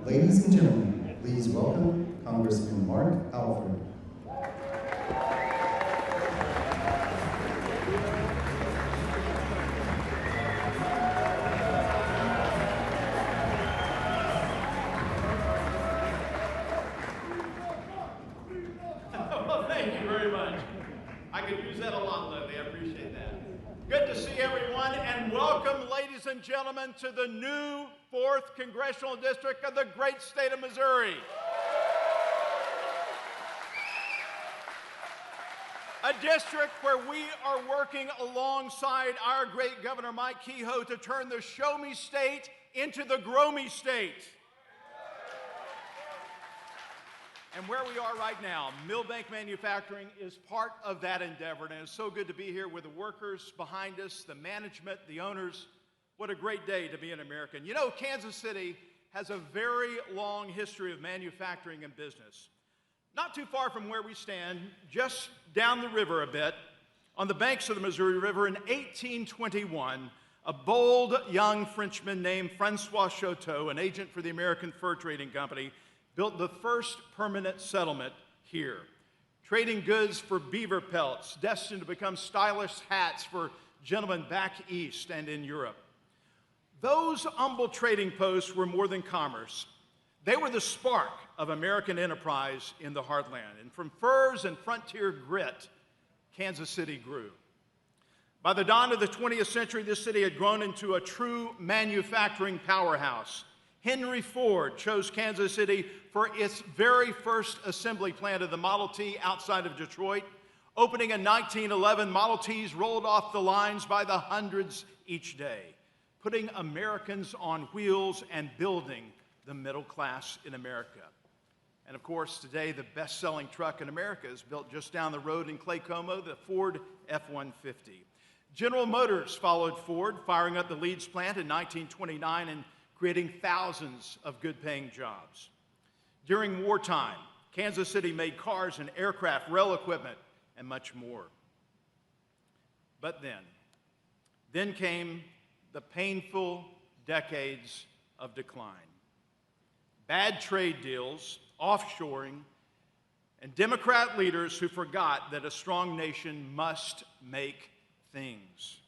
Ladies and gentlemen, please welcome Congressman Alfred. Well, thank you very much. I could use that a lot lately. I appreciate that. Good to see everyone, and welcome, ladies and gentlemen, to the new 4th Congressional District of the great state of Missouri. A district where we are working alongside our great Governor Mike Kehoe to turn the Show Me State into the Grow Me State. And where we are right now, Millbank Manufacturing is part of that endeavor, and it's so good to be here with the workers behind us, the management, the owners. What a great day to be an American. You know, Kansas City has a very long history of manufacturing and business. Not too far from where we stand, just down the river a bit, on the banks of the Missouri River in 1821, a bold young Frenchman named Francois Chouteau, an agent for the American Fur Trading Company, built the first permanent settlement here, trading goods for beaver pelts, destined to become stylish hats for gentlemen back east and in Europe. Those humble trading posts were more than commerce. They were the spark of American enterprise in the heartland. And from furs and frontier grit, Kansas City grew. By the dawn of the 20th century, this city had grown into a true manufacturing powerhouse. Henry Ford chose Kansas City for its very first assembly plant of the Model T outside of Detroit. Opening in 1911, Model Ts rolled off the lines by the hundreds each day, putting Americans on wheels and building the middle class in America. And of course, today, the best-selling truck in America is built just down the road in Clay Como, the Ford F-150. General Motors followed Ford, firing up the Leeds plant in 1929 and creating thousands of good-paying jobs. During wartime, Kansas City made cars and aircraft, rail equipment, and much more. But then came the painful decades of decline. Bad trade deals, offshoring, and Democrat leaders who forgot that a strong nation must make things.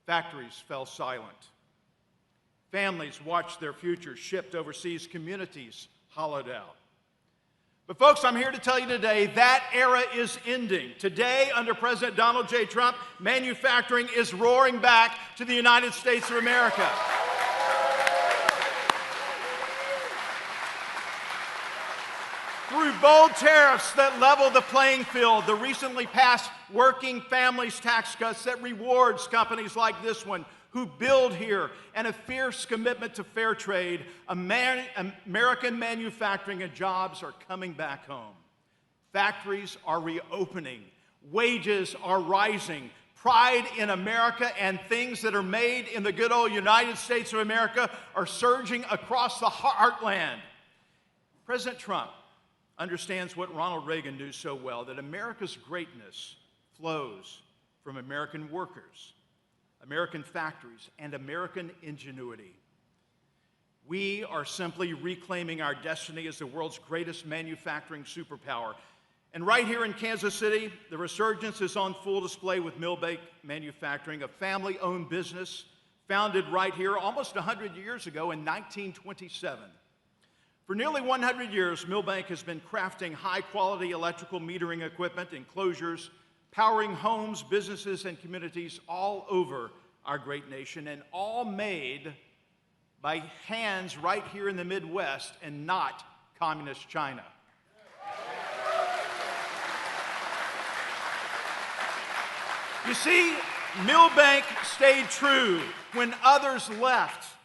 Factories fell silent. Families watched their futures shipped overseas, communities hollowed out. But folks, I'm here to tell you today that era is ending. Today, under President Donald J. Trump, manufacturing is roaring back to the United States of America. Through bold tariffs that level the playing field, the recently passed Working Families tax cuts that rewards companies like this one who build here, and a fierce commitment to fair trade, American manufacturing and jobs are coming back home. Factories are reopening. Wages are rising. Pride in America and things that are made in the good old United States of America are surging across the heartland. President Trump understands what Ronald Reagan knew so well, that America's greatness flows from American workers, American factories, and American ingenuity. We are simply reclaiming our destiny as the world's greatest manufacturing superpower. And right here in Kansas City, the resurgence is on full display with Millbank Manufacturing, a family-owned business founded right here almost 100 years ago in 1927. For nearly 100 years, Millbank has been crafting high-quality electrical metering equipment, enclosures, powering homes, businesses, and communities all over our great nation, and all made by hands right here in the Midwest and not communist China. You see, Millbank stayed true when others left.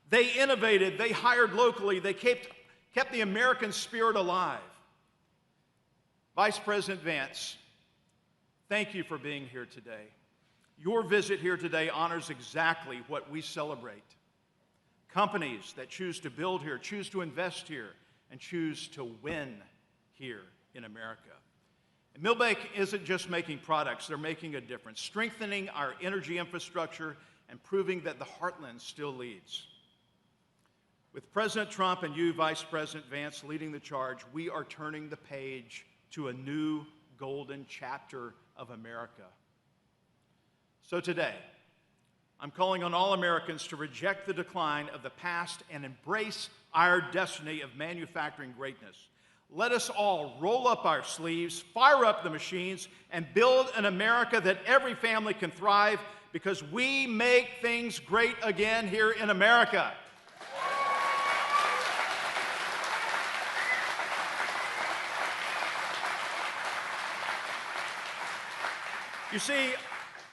They innovated, they hired locally, they kept the American spirit alive. Vice President Vance, thank you for being here today. Your visit here today honors exactly what we celebrate. Companies that choose to build here, choose to invest here, and choose to win here in America. And Millbank isn't just making products, they're making a difference, strengthening our energy infrastructure and proving that the heartland still leads. With President Trump and you, Vice President Vance, leading the charge, we are turning the page to a new golden chapter of America. So today, I'm calling on all Americans to reject the decline of the past and embrace our destiny of manufacturing greatness. Let us all roll up our sleeves, fire up the machines, and build an America that every family can thrive, because we make things great again here in America. You see,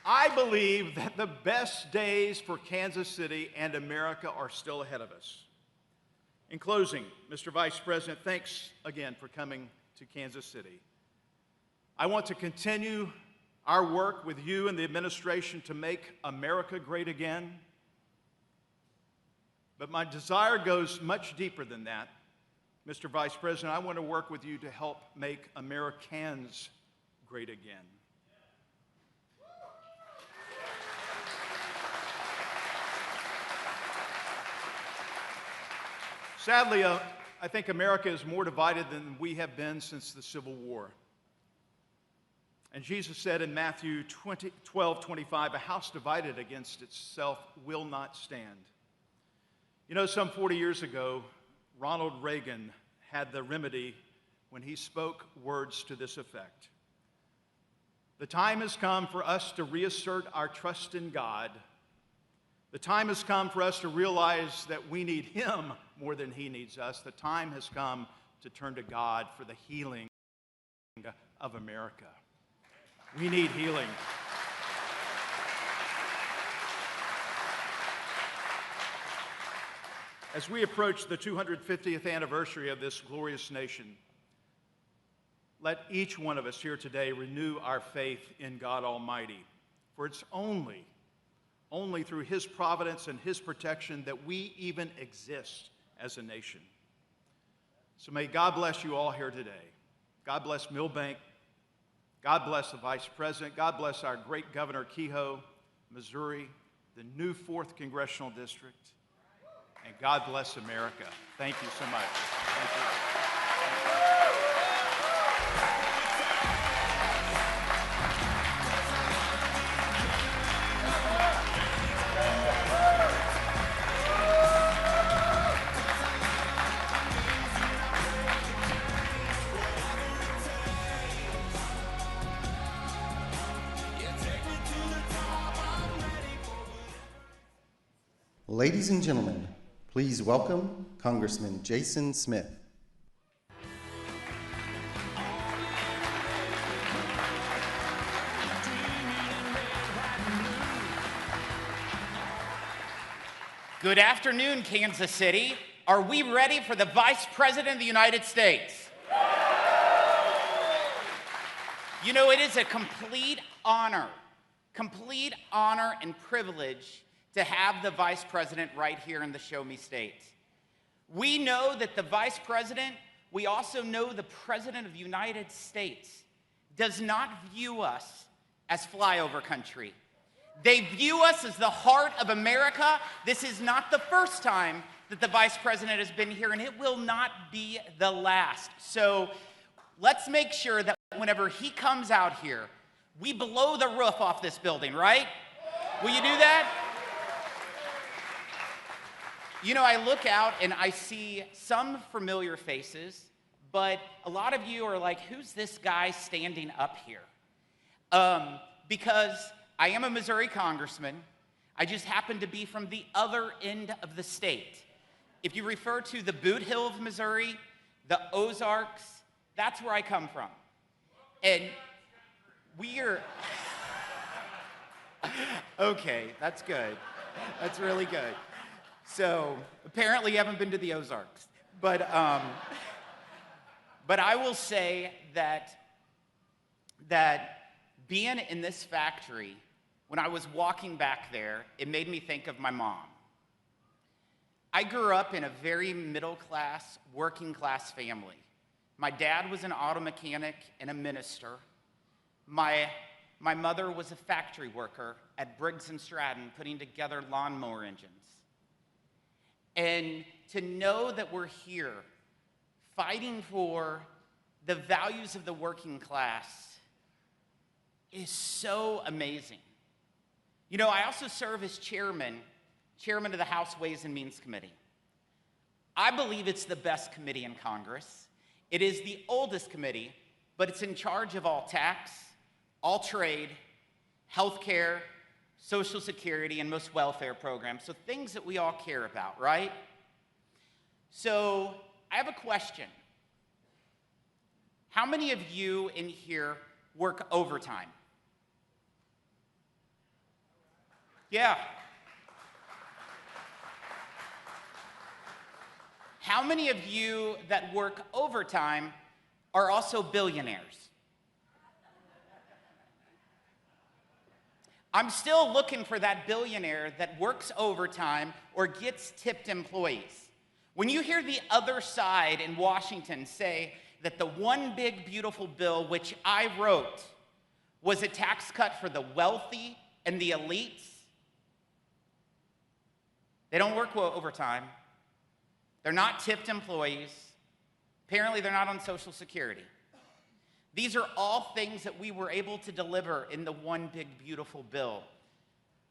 I believe that the best days for Kansas City and America are still ahead of us. In closing, Mr. Vice President, thanks again for coming to Kansas City. I want to continue our work with you and the administration to make America great again. But my desire goes much deeper than that. Mr. Vice President, I want to work with you to help make Americans great again. Sadly, I think America is more divided than we have been since the Civil War. And Jesus said in Matthew 12:25, "A house divided against itself will not stand." You know, some 40 years ago, Ronald Reagan had the remedy when he spoke words to this effect: "The time has come for us to reassert our trust in God. The time has come for us to realize that we need Him more than He needs us. The time has come to turn to God for the healing of America." We need healing. As we approach the 250th anniversary of this glorious nation, let each one of us here today renew our faith in God Almighty, for it's only through His providence and His protection that we even exist as a nation. So may God bless you all here today. God bless Milbank. God bless the Vice President. God bless our great Governor Kehoe, Missouri, the new 4th Congressional District. And God bless America. Thank you so much. Thank you. Ladies and gentlemen, please welcome Congressman Jason Smith. Good afternoon, Kansas City. Are we ready for the Vice President of the United States? You know, it is a complete honor and privilege to have the Vice President right here in the Show Me State. We know that the Vice President, we also know the President of the United States, does not view us as flyover country. They view us as the heart of America. This is not the first time that the Vice President has been here, and it will not be the last. So let's make sure that whenever he comes out here, we blow the roof off this building, right? Will you do that? You know, I look out and I see some familiar faces, but a lot of you are like, who's this guy standing up here? Because I am a Missouri congressman. I just happen to be from the other end of the state. If you refer to the Boot Hill of Missouri, the Ozarks, that's where I come from. And we're... Okay, that's good. That's really good. So apparently you haven't been to the Ozarks. But I will say that being in this factory, when I was walking back there, it made me think of my mom. I grew up in a very middle-class, working-class family. My dad was an auto mechanic and a minister. My mother was a factory worker at Briggs & Stratton putting together lawnmower engines. And to know that we're here fighting for the values of the working class is so amazing. You know, I also serve as chairman of the House Ways and Means Committee. I believe it's the best committee in Congress. It is the oldest committee, but it's in charge of all tax, all trade, healthcare, Social Security, and most welfare programs. So things that we all care about, right? So I have a question. How many of you in here work overtime? Yeah. How many of you that work overtime are also billionaires? I'm still looking for that billionaire that works overtime or gets tipped employees. When you hear the other side in Washington say that the one big beautiful bill, which I wrote, was a tax cut for the wealthy and the elites, they don't work overtime. They're not tipped employees. Apparently, they're not on Social Security. These are all things that we were able to deliver in the one big beautiful bill.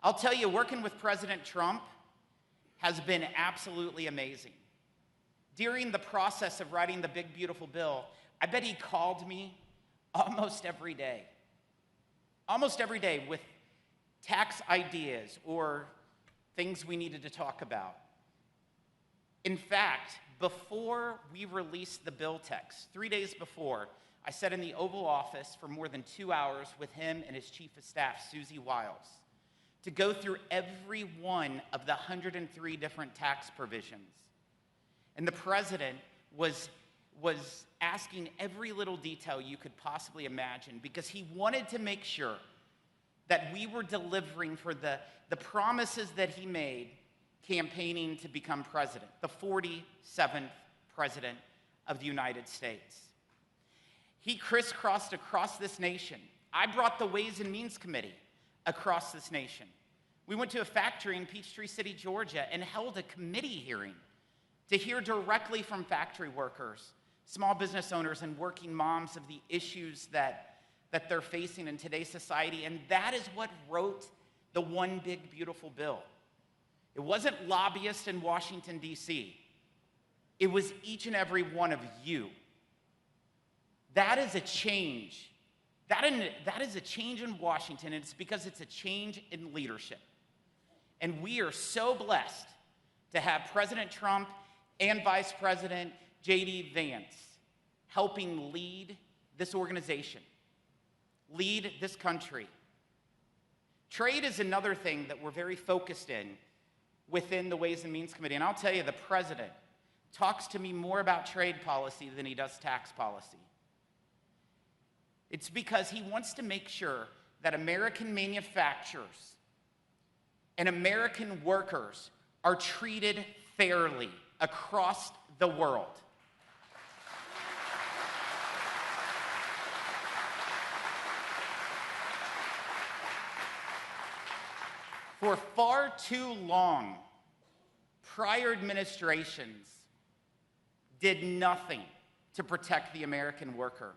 I'll tell you, working with President Trump has been absolutely amazing. During the process of writing the big beautiful bill, I bet he called me almost every day with tax ideas or things we needed to talk about. In fact, before we released the bill text, 3 days before, I sat in the Oval Office for more than 2 hours with him and his Chief of Staff, Susie Wiles, to go through every one of the 103 different tax provisions. And the president was asking every little detail you could possibly imagine because he wanted to make sure that we were delivering for the promises that he made campaigning to become president, the 47th president of the United States. He crisscrossed across this nation. I brought the Ways and Means Committee across this nation. We went to a factory in Peachtree City, Georgia, and held a committee hearing to hear directly from factory workers, small business owners, and working moms of the issues that they're facing in today's society. And that is what wrote the one big beautiful bill. It wasn't lobbyists in Washington, D.C. It was each and every one of you. That is a change. That is a change in Washington, and it's because it's a change in leadership. And we are so blessed to have President Trump and Vice President J.D. Vance helping lead this organization, lead this country. Trade is another thing that we're very focused in within the Ways and Means Committee. And I'll tell you, the president talks to me more about trade policy than he does tax policy. It's because he wants to make sure that American manufacturers and American workers are treated fairly across the world. For far too long, prior administrations did nothing to protect the American worker.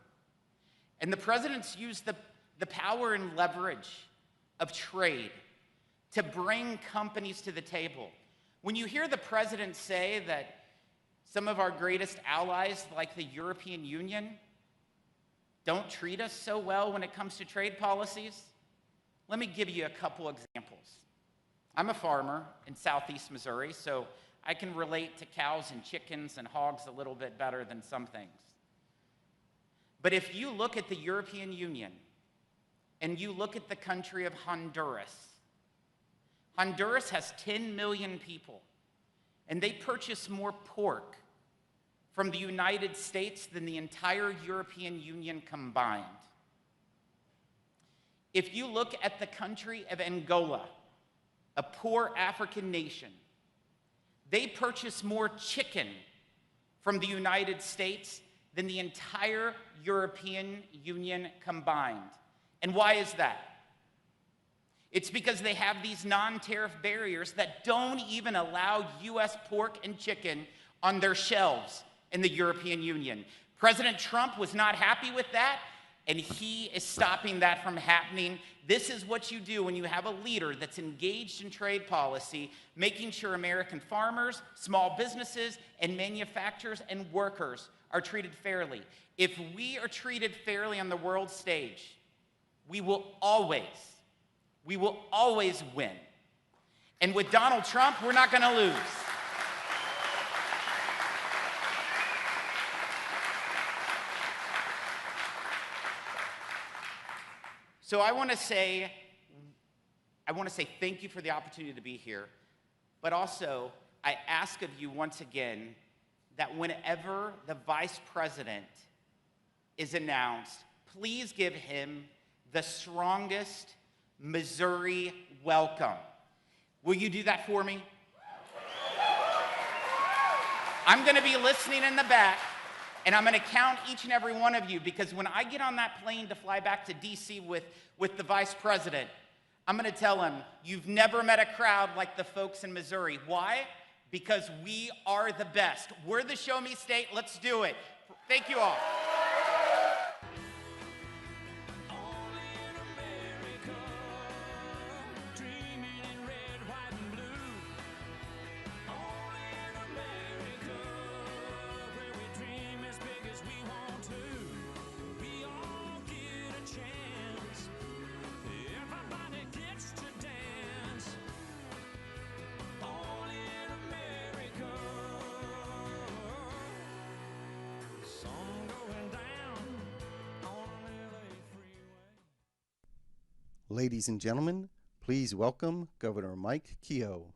And the president's used the power and leverage of trade to bring companies to the table. When you hear the president say that some of our greatest allies, like the European Union, don't treat us so well when it comes to trade policies, let me give you a couple examples. I'm a farmer in southeast Missouri, so I can relate to cows and chickens and hogs a little bit better than some things. But if you look at the European Union and you look at the country of Honduras, Honduras has 10 million people, and they purchase more pork from the United States than the entire European Union combined. If you look at the country of Angola, a poor African nation, they purchase more chicken from the United States than the entire European Union combined. And why is that? It's because they have these non-tariff barriers that don't even allow U.S. pork and chicken on their shelves in the European Union. President Trump was not happy with that, and he is stopping that from happening. This is what you do when you have a leader that's engaged in trade policy, making sure American farmers, small businesses, and manufacturers and workers are treated fairly. If we are treated fairly on the world stage, we will always win. And with Donald Trump, we're not going to lose. So I want to say thank you for the opportunity to be here, but also I ask of you once again that whenever the vice president is announced, please give him the strongest Missouri welcome. Will you do that for me? I'm going to be listening in the back. And I'm going to count each and every one of you, because when I get on that plane to fly back to D.C. with the vice president, I'm going to tell him, you've never met a crowd like the folks in Missouri. Why? Because we are the best. We're the Show Me State. Let's do it. Thank you all. Ladies and gentlemen, please welcome Governor Mike Kehoe.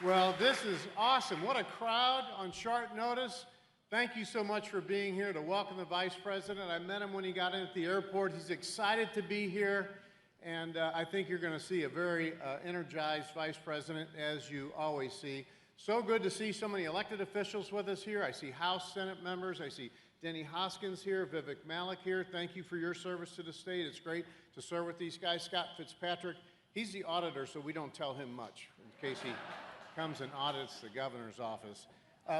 Well, this is awesome. What a crowd on short notice. Thank you so much for being here to welcome the Vice President. I met him when he got in at the airport. He's excited to be here, and I think you're going to see a very energized Vice President, as you always see. So good to see so many elected officials with us here. I see House, Senate members. I see Denny Hoskins here, Vivek Malik here. Thank you for your service to the state. It's great to serve with these guys. Scott Fitzpatrick, he's the auditor, so we don't tell him much in case he comes and audits the governor's office.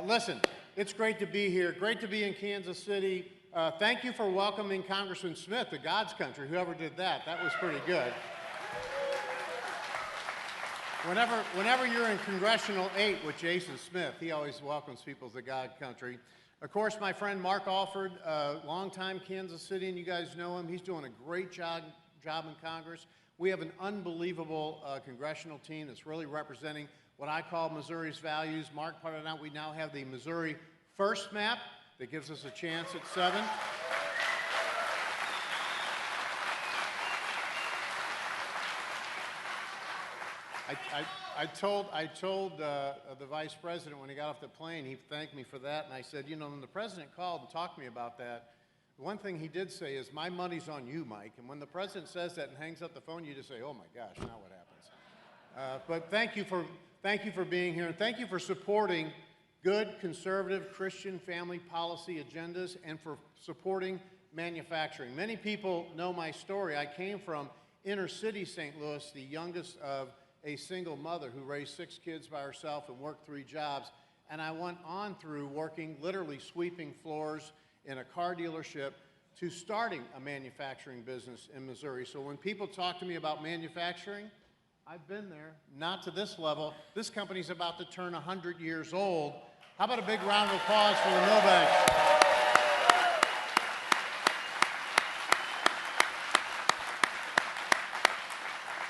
Listen, it's great to be here. Great to be in Kansas City. Thank you for welcoming Congressman Smith to God's country, whoever did that. That was pretty good. Whenever you're in Congressional 8 with Jason Smith, he always welcomes people to God country. Of course, my friend Mark Alfred, longtime Kansas City, and you guys know him. He's doing a great job in Congress. We have an unbelievable congressional team that's really representing what I call Missouri's values. Mark pointed out we now have the Missouri First map that gives us a chance at 7. I told the Vice President when he got off the plane, he thanked me for that, and I said, you know, when the President called and talked to me about that, the one thing he did say is, my money's on you, Mike. And when the President says that and hangs up the phone, you just say, oh my gosh, now what happens? But thank you for being here, and thank you for supporting good, conservative, Christian family policy agendas and for supporting manufacturing. Many people know my story. I came from inner city St. Louis, the youngest of a single mother who raised 6 kids by herself and worked 3 jobs. And I went on through working, literally sweeping floors in a car dealership to starting a manufacturing business in Missouri. So when people talk to me about manufacturing, I've been there, not to this level. This company's about to turn 100 years old. How about a big round of applause for the Milbanks?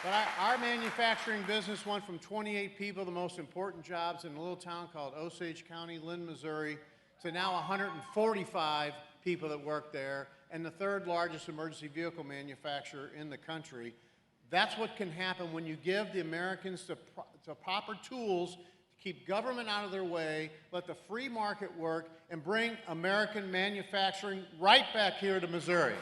But our manufacturing business went from 28 people, the most important jobs in a little town called Osage County, Lynn, Missouri, to now 145 people that work there, and the 3rd largest emergency vehicle manufacturer in the country. That's what can happen when you give the Americans the proper tools to keep government out of their way, let the free market work, and bring American manufacturing right back here to Missouri.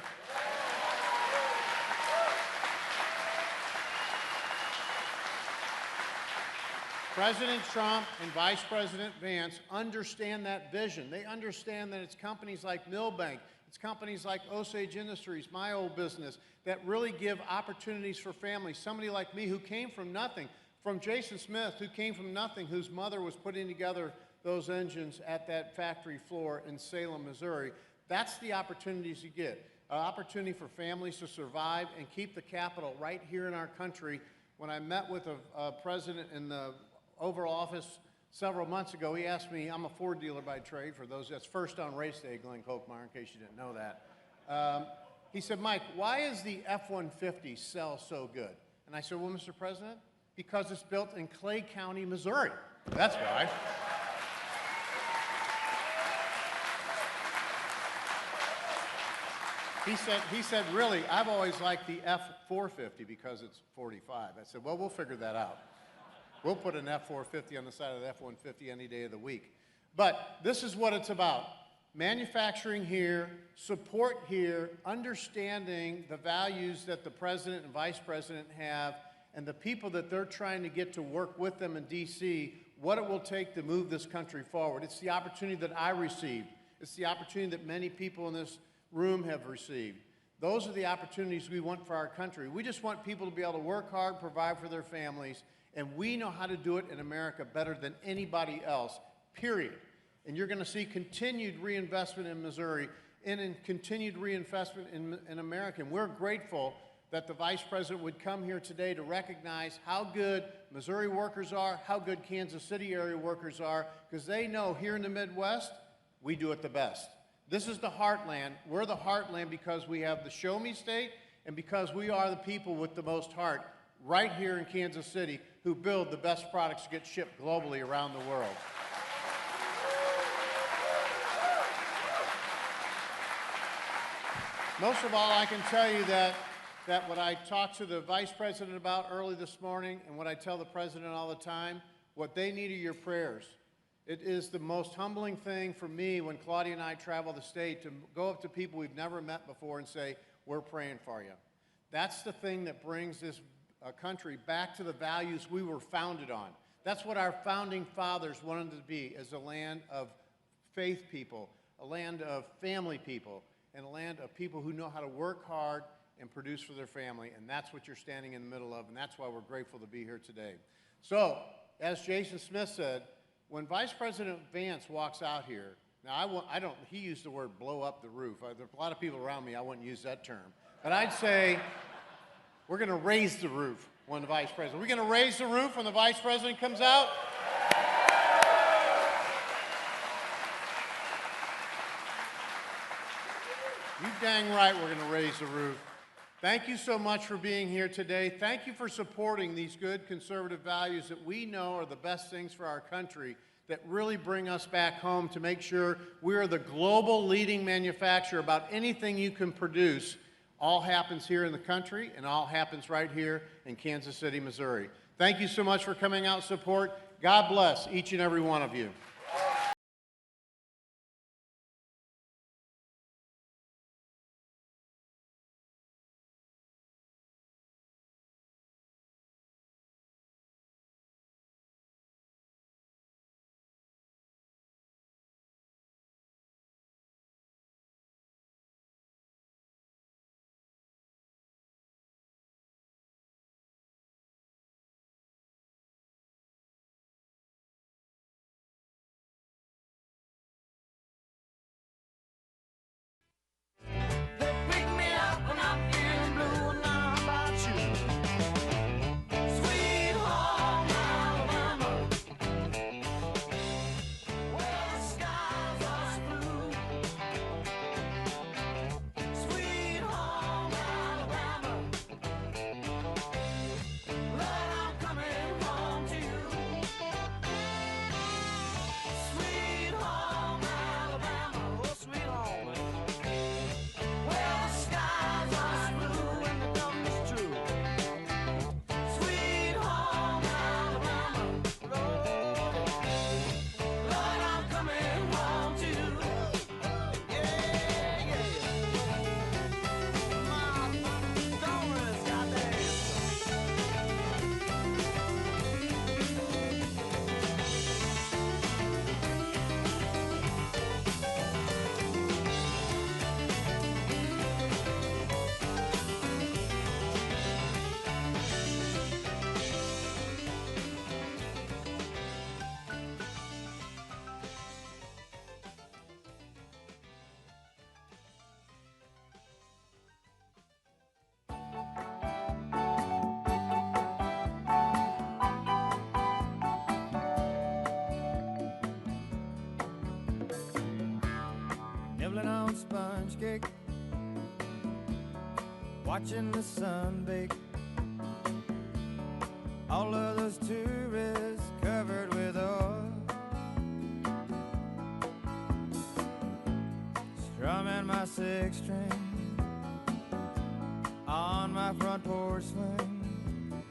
President Trump and Vice President Vance understand that vision. They understand that it's companies like Milbank, it's companies like Osage Industries, my old business, that really give opportunities for families. Somebody like me who came from nothing, from Jason Smith, who came from nothing, whose mother was putting together those engines at that factory floor in Salem, Missouri. That's the opportunities you get. An opportunity for families to survive and keep the capital right here in our country. When I met with a president in the Oval Office several months ago, he asked me, I'm a Ford dealer by trade, for those that's first on race day, Glenn Kochmeyer, in case you didn't know that. He said, Mike, why is the F-150 sell so good? And I said, well, Mr. President, because it's built in Clay County, Missouri. That's why. He said, really, I've always liked the F-450 because it's 45. I said, well, we'll figure that out. We'll put an F-450 on the side of the F-150 any day of the week. But this is what it's about. Manufacturing here, support here, understanding the values that the President and Vice President have, and the people that they're trying to get to work with them in D.C., what it will take to move this country forward. It's the opportunity that I received. It's the opportunity that many people in this room have received. Those are the opportunities we want for our country. We just want people to be able to work hard, provide for their families, and we know how to do it in America better than anybody else, period. And you're going to see continued reinvestment in Missouri and continued reinvestment in America. And we're grateful that the Vice President would come here today to recognize how good Missouri workers are, how good Kansas City area workers are, because they know here in the Midwest, we do it the best. This is the heartland. We're the heartland because we have the Show Me State and because we are the people with the most heart right here in Kansas City who build the best products to get shipped globally around the world. Most of all, I can tell you that what I talked to the Vice President about early this morning and what I tell the President all the time, what they need are your prayers. It is the most humbling thing for me when Claudia and I travel the state to go up to people we've never met before and say, we're praying for you. That's the thing that brings this country back to the values we were founded on. That's what our founding fathers wanted to be, as a land of faith people, a land of family people, and a land of people who know how to work hard and produce for their family, and that's what you're standing in the middle of, and that's why we're grateful to be here today. So, as Jason Smith said, when Vice President Vance walks out here, now he used the word blow up the roof. There's a lot of people around me, I wouldn't use that term. But I'd say, we're going to raise the roof when the Vice President. We're going to raise the roof when the Vice President comes out. You dang right we're going to raise the roof. Thank you so much for being here today. Thank you for supporting these good conservative values that we know are the best things for our country, that really bring us back home to make sure we're the global leading manufacturer about anything you can produce. All happens here in the country, and all happens right here in Kansas City, Missouri. Thank you so much for coming out and support. God bless each and every one of you. nibbling on sponge cake, watching the sun bake. All of those tourists covered with oil, strumming my six string on my front porch swing.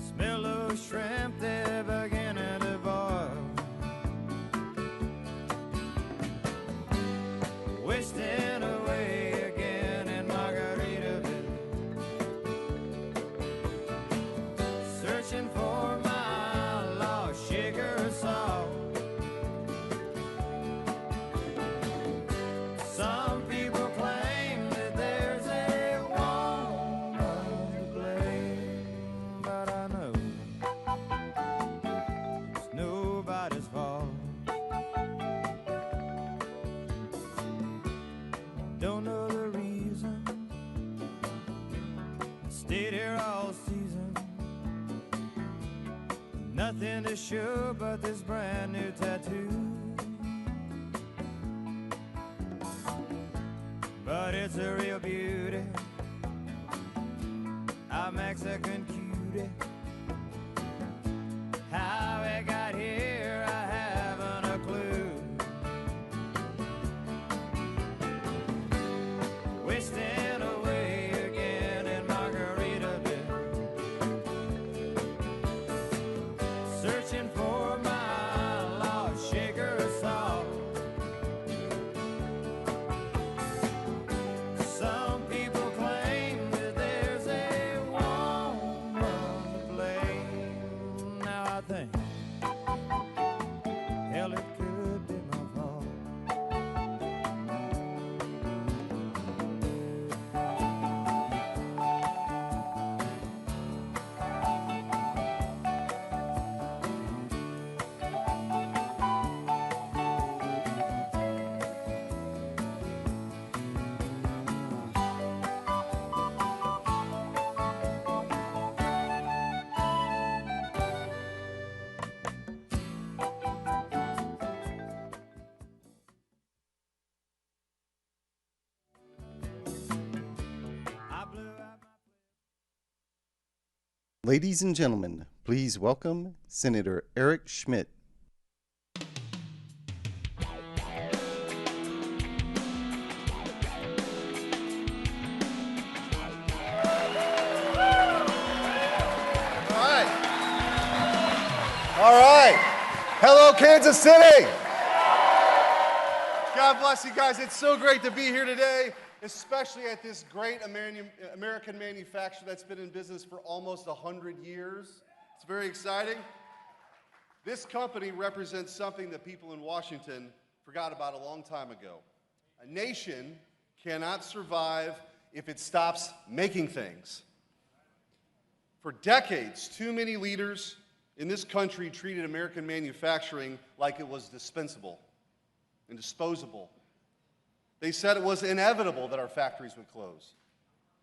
Smell those shrimp, they're beginning to boil. Wasting away again in Margaritaville, searching for my lost sugar salt. Some people claim that there's a woman to blame, but I know it's nobody's fault. Don't know the reason, stayed here all season. Nothing to show but this brand new tattoo. But it's a real beauty, a Mexican cutie. How it got here, I haven't a clue. Wasting away again in Margaritaville, searching for my lost sugar salt. Some people claim that there's a woman to blame. Now I think, hell, it could be my fault. I blew out my Ladies and gentlemen, please welcome Senator Eric Schmidt. All right. Hello, Kansas City. God bless you guys. It's so great to be here today, especially at this great American manufacturer that's been in business for almost 100 years. It's very exciting. This company represents something that people in Washington forgot about a long time ago. A nation cannot survive if it stops making things. For decades, too many leaders in this country treated American manufacturing like it was dispensable and disposable. They said it was inevitable that our factories would close,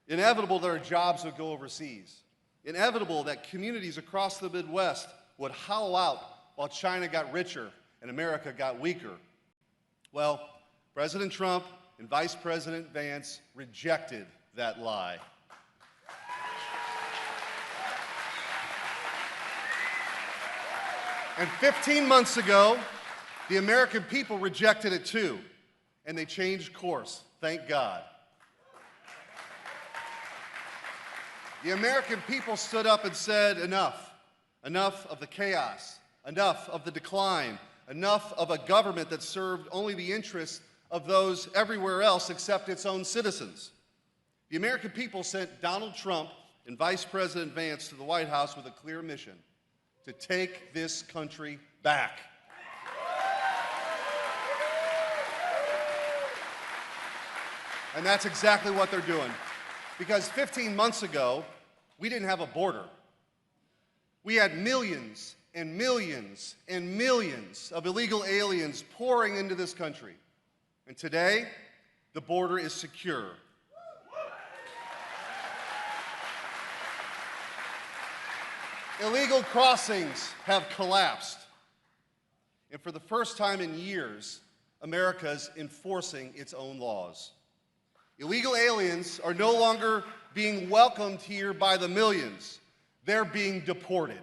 inevitable that our jobs would go overseas, inevitable that communities across the Midwest would hollow out while China got richer and America got weaker. Well, President Trump and Vice President Vance rejected that lie. And 15 months ago, the American people rejected it too, and they changed course, thank God. The American people stood up and said, enough. Enough of the chaos, enough of the decline, enough of a government that served only the interests of those everywhere else except its own citizens. The American people sent Donald Trump and Vice President Vance to the White House with a clear mission: to take this country back. And that's exactly what they're doing. Because 15 months ago, we didn't have a border. We had millions and millions and millions of illegal aliens pouring into this country. And today, the border is secure. Illegal crossings have collapsed. And for the first time in years, America's enforcing its own laws. Illegal aliens are no longer being welcomed here by the millions. They're being deported.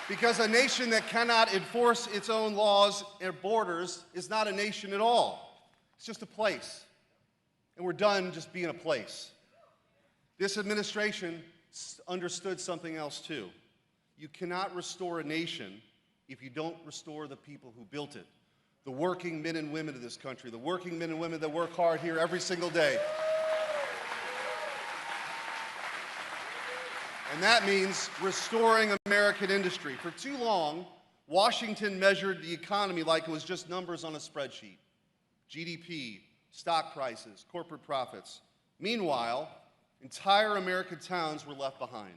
Because a nation that cannot enforce its own laws and borders is not a nation at all. It's just a place. And we're done just being a place. This administration understood something else too. You cannot restore a nation if you don't restore the people who built it. The working men and women of this country, the working men and women that work hard here every single day. And that means restoring American industry. For too long, Washington measured the economy like it was just numbers on a spreadsheet. GDP, stock prices, corporate profits. Meanwhile, entire American towns were left behind.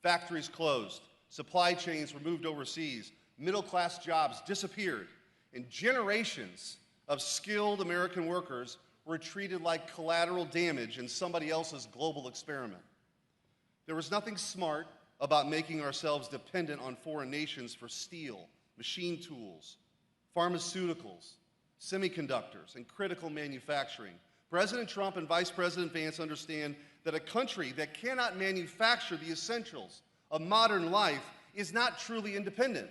Factories closed, supply chains were moved overseas, middle-class jobs disappeared, and generations of skilled American workers were treated like collateral damage in somebody else's global experiment. There was nothing smart about making ourselves dependent on foreign nations for steel, machine tools, pharmaceuticals, semiconductors, and critical manufacturing. President Trump and Vice President Vance understand that a country that cannot manufacture the essentials of modern life is not truly independent.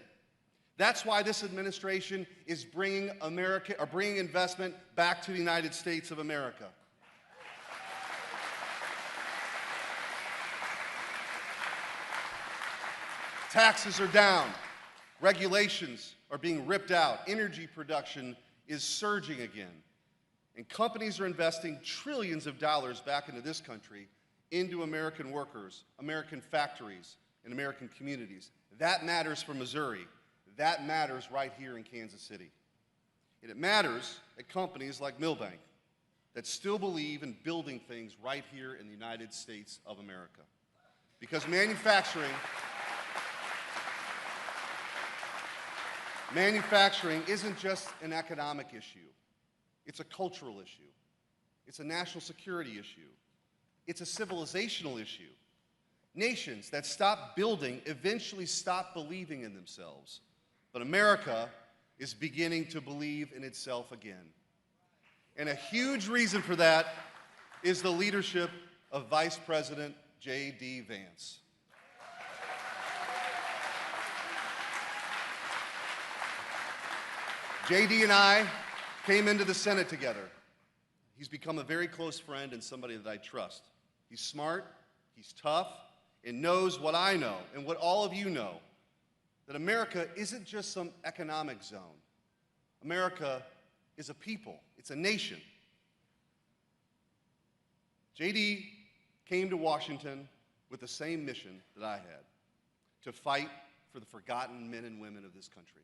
That's why this administration is bringing investment back to the United States of America. Taxes are down, regulations are being ripped out, energy production is surging again, and companies are investing trillions of dollars back into this country, into American workers, American factories, and American communities. That matters for Missouri. That matters right here in Kansas City. And it matters at companies like Milbank that still believe in building things right here in the United States of America. Because manufacturing isn't just an economic issue. It's a cultural issue. It's a national security issue. It's a civilizational issue. Nations that stop building eventually stop believing in themselves. But America is beginning to believe in itself again. And a huge reason for that is the leadership of Vice President J.D. Vance. J.D. and I came into the Senate together. He's become a very close friend and somebody that I trust. He's smart, he's tough, and knows what I know and what all of you know, that America isn't just some economic zone. America is a people, it's a nation. J.D. came to Washington with the same mission that I had, to fight for the forgotten men and women of this country.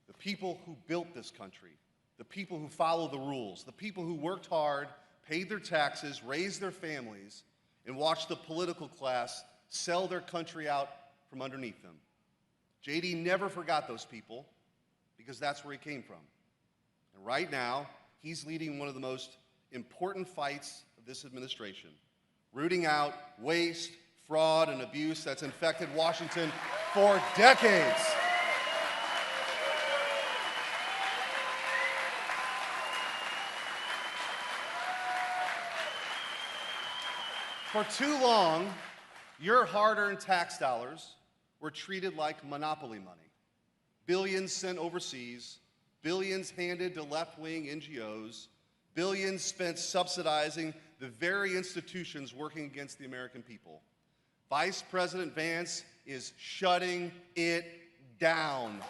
The people who built this country, the people who follow the rules, the people who worked hard, paid their taxes, raised their families, and watched the political class sell their country out from underneath them. J.D. never forgot those people because that's where he came from. And right now, he's leading one of the most important fights of this administration, rooting out waste, fraud, and abuse that's infected Washington for decades. For too long, your hard-earned tax dollars were treated like monopoly money. Billions sent overseas, billions handed to left-wing NGOs, billions spent subsidizing the very institutions working against the American people. Vice President Vance is shutting it down.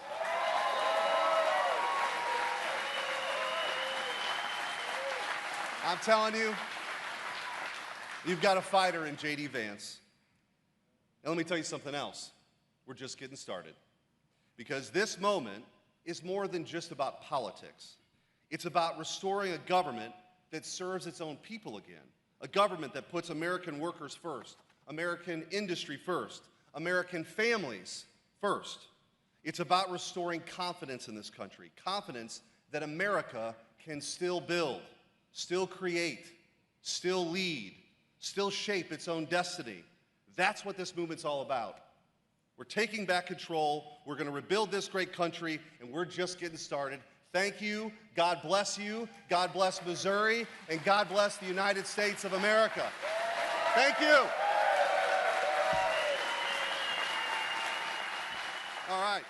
I'm telling you, you've got a fighter in J.D. Vance. And let me tell you something else. We're just getting started. Because this moment is more than just about politics. It's about restoring a government that serves its own people again. A government that puts American workers first, American industry first, American families first. It's about restoring confidence in this country. Confidence that America can still build, still create, still lead, still shape its own destiny. That's what this movement's all about. We're taking back control. We're going to rebuild this great country, and we're just getting started. Thank you. God bless you. God bless Missouri, and God bless the United States of America. Thank you. All right.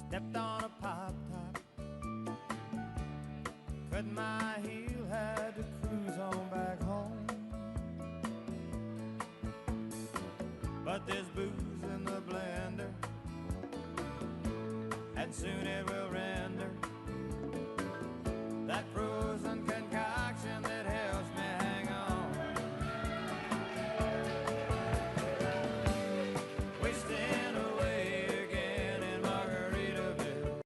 Stepped on a pop top, cut my heel, had to cruise on back home. But there's booze in the blender, and soon it will render that frozen concoction that helps me hang on. Wasting away again in Margaritaville.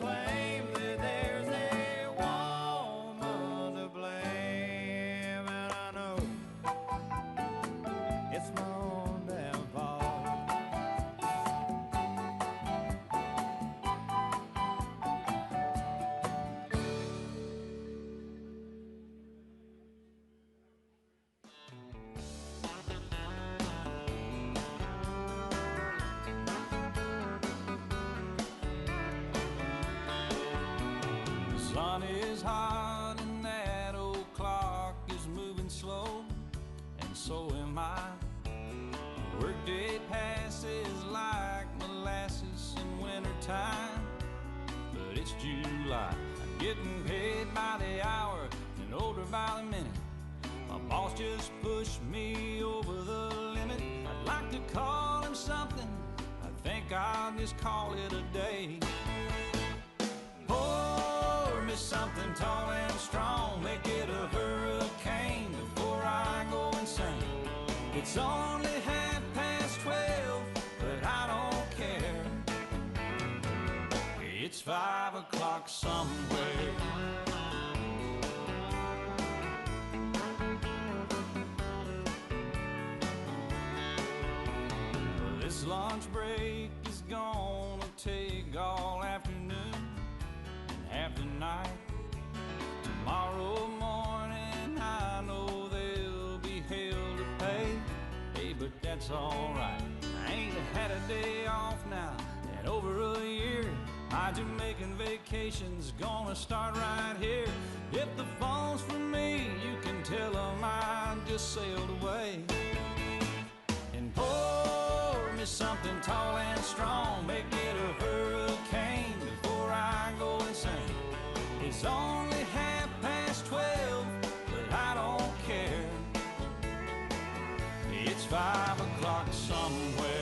Claim that there's a woman to blame, and I know it's my own damn fault. The sun is hot and that old clock is moving slow, and so am I. Workday passes like molasses in wintertime, but it's July. I'm getting paid by the hour and older by the minute. My boss just pushed me over the limit. I'd like to call him something, I think I'll just call it a day. Pour me something tall and strong, make it a hurricane before I go insane. It's only 12:30, but I don't care. It's 5 o'clock somewhere. Well, this lunch break is gonna take all afternoon and half the night. Tomorrow morning I know there'll be hell to pay. Hey, but that's alright. I ain't had a day off now in over a year. My Jamaican vacation's gonna start right here. If the phone's for me, you can tell them I just sailed away. And pour me something tall and strong, make it a hurricane before I go insane. It's only 12:30, but I don't care. It's 5 o'clock somewhere.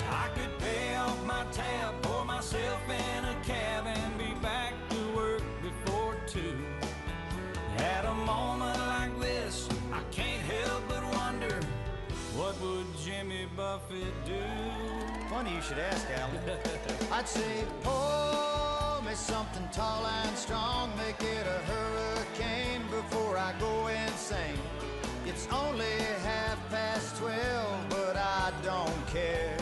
I could pay off my tab, pour myself in a cab, and be back to work before 2. At a moment like this, I can't help but wonder, what would Jimmy Buffett do? Funny you should ask, Al. I'd say, pour me something tall and strong, make it a hurricane before I go insane. It's only 12:30, but I don't care.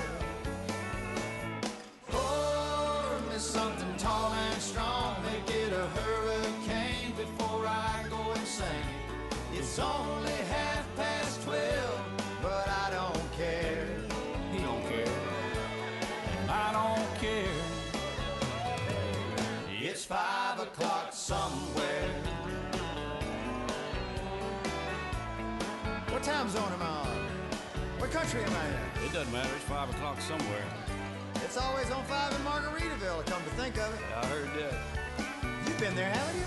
Pour me something tall and strong, make it a hurricane before I go insane. It's only 12:30, but I don't care. He don't care. I don't care. It's 5 o'clock somewhere. What time zone am I on? What country am I in? It doesn't matter. It's 5 o'clock somewhere. It's always on 5 in Margaritaville, come to think of it. I heard that. You've been there, haven't you?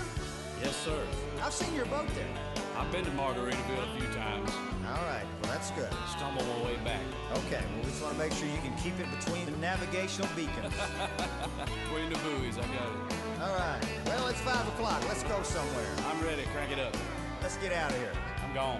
Yes, sir. I've seen your boat there. I've been to Margaritaville a few times. All right, well, that's good. Stumbled my way back. Okay, well, we just want to make sure you can keep it between the navigational beacons. Between the buoys, I got it. All right, well, it's 5 o'clock. Let's go somewhere. I'm ready. Crank it up. Let's get out of here. I'm gone.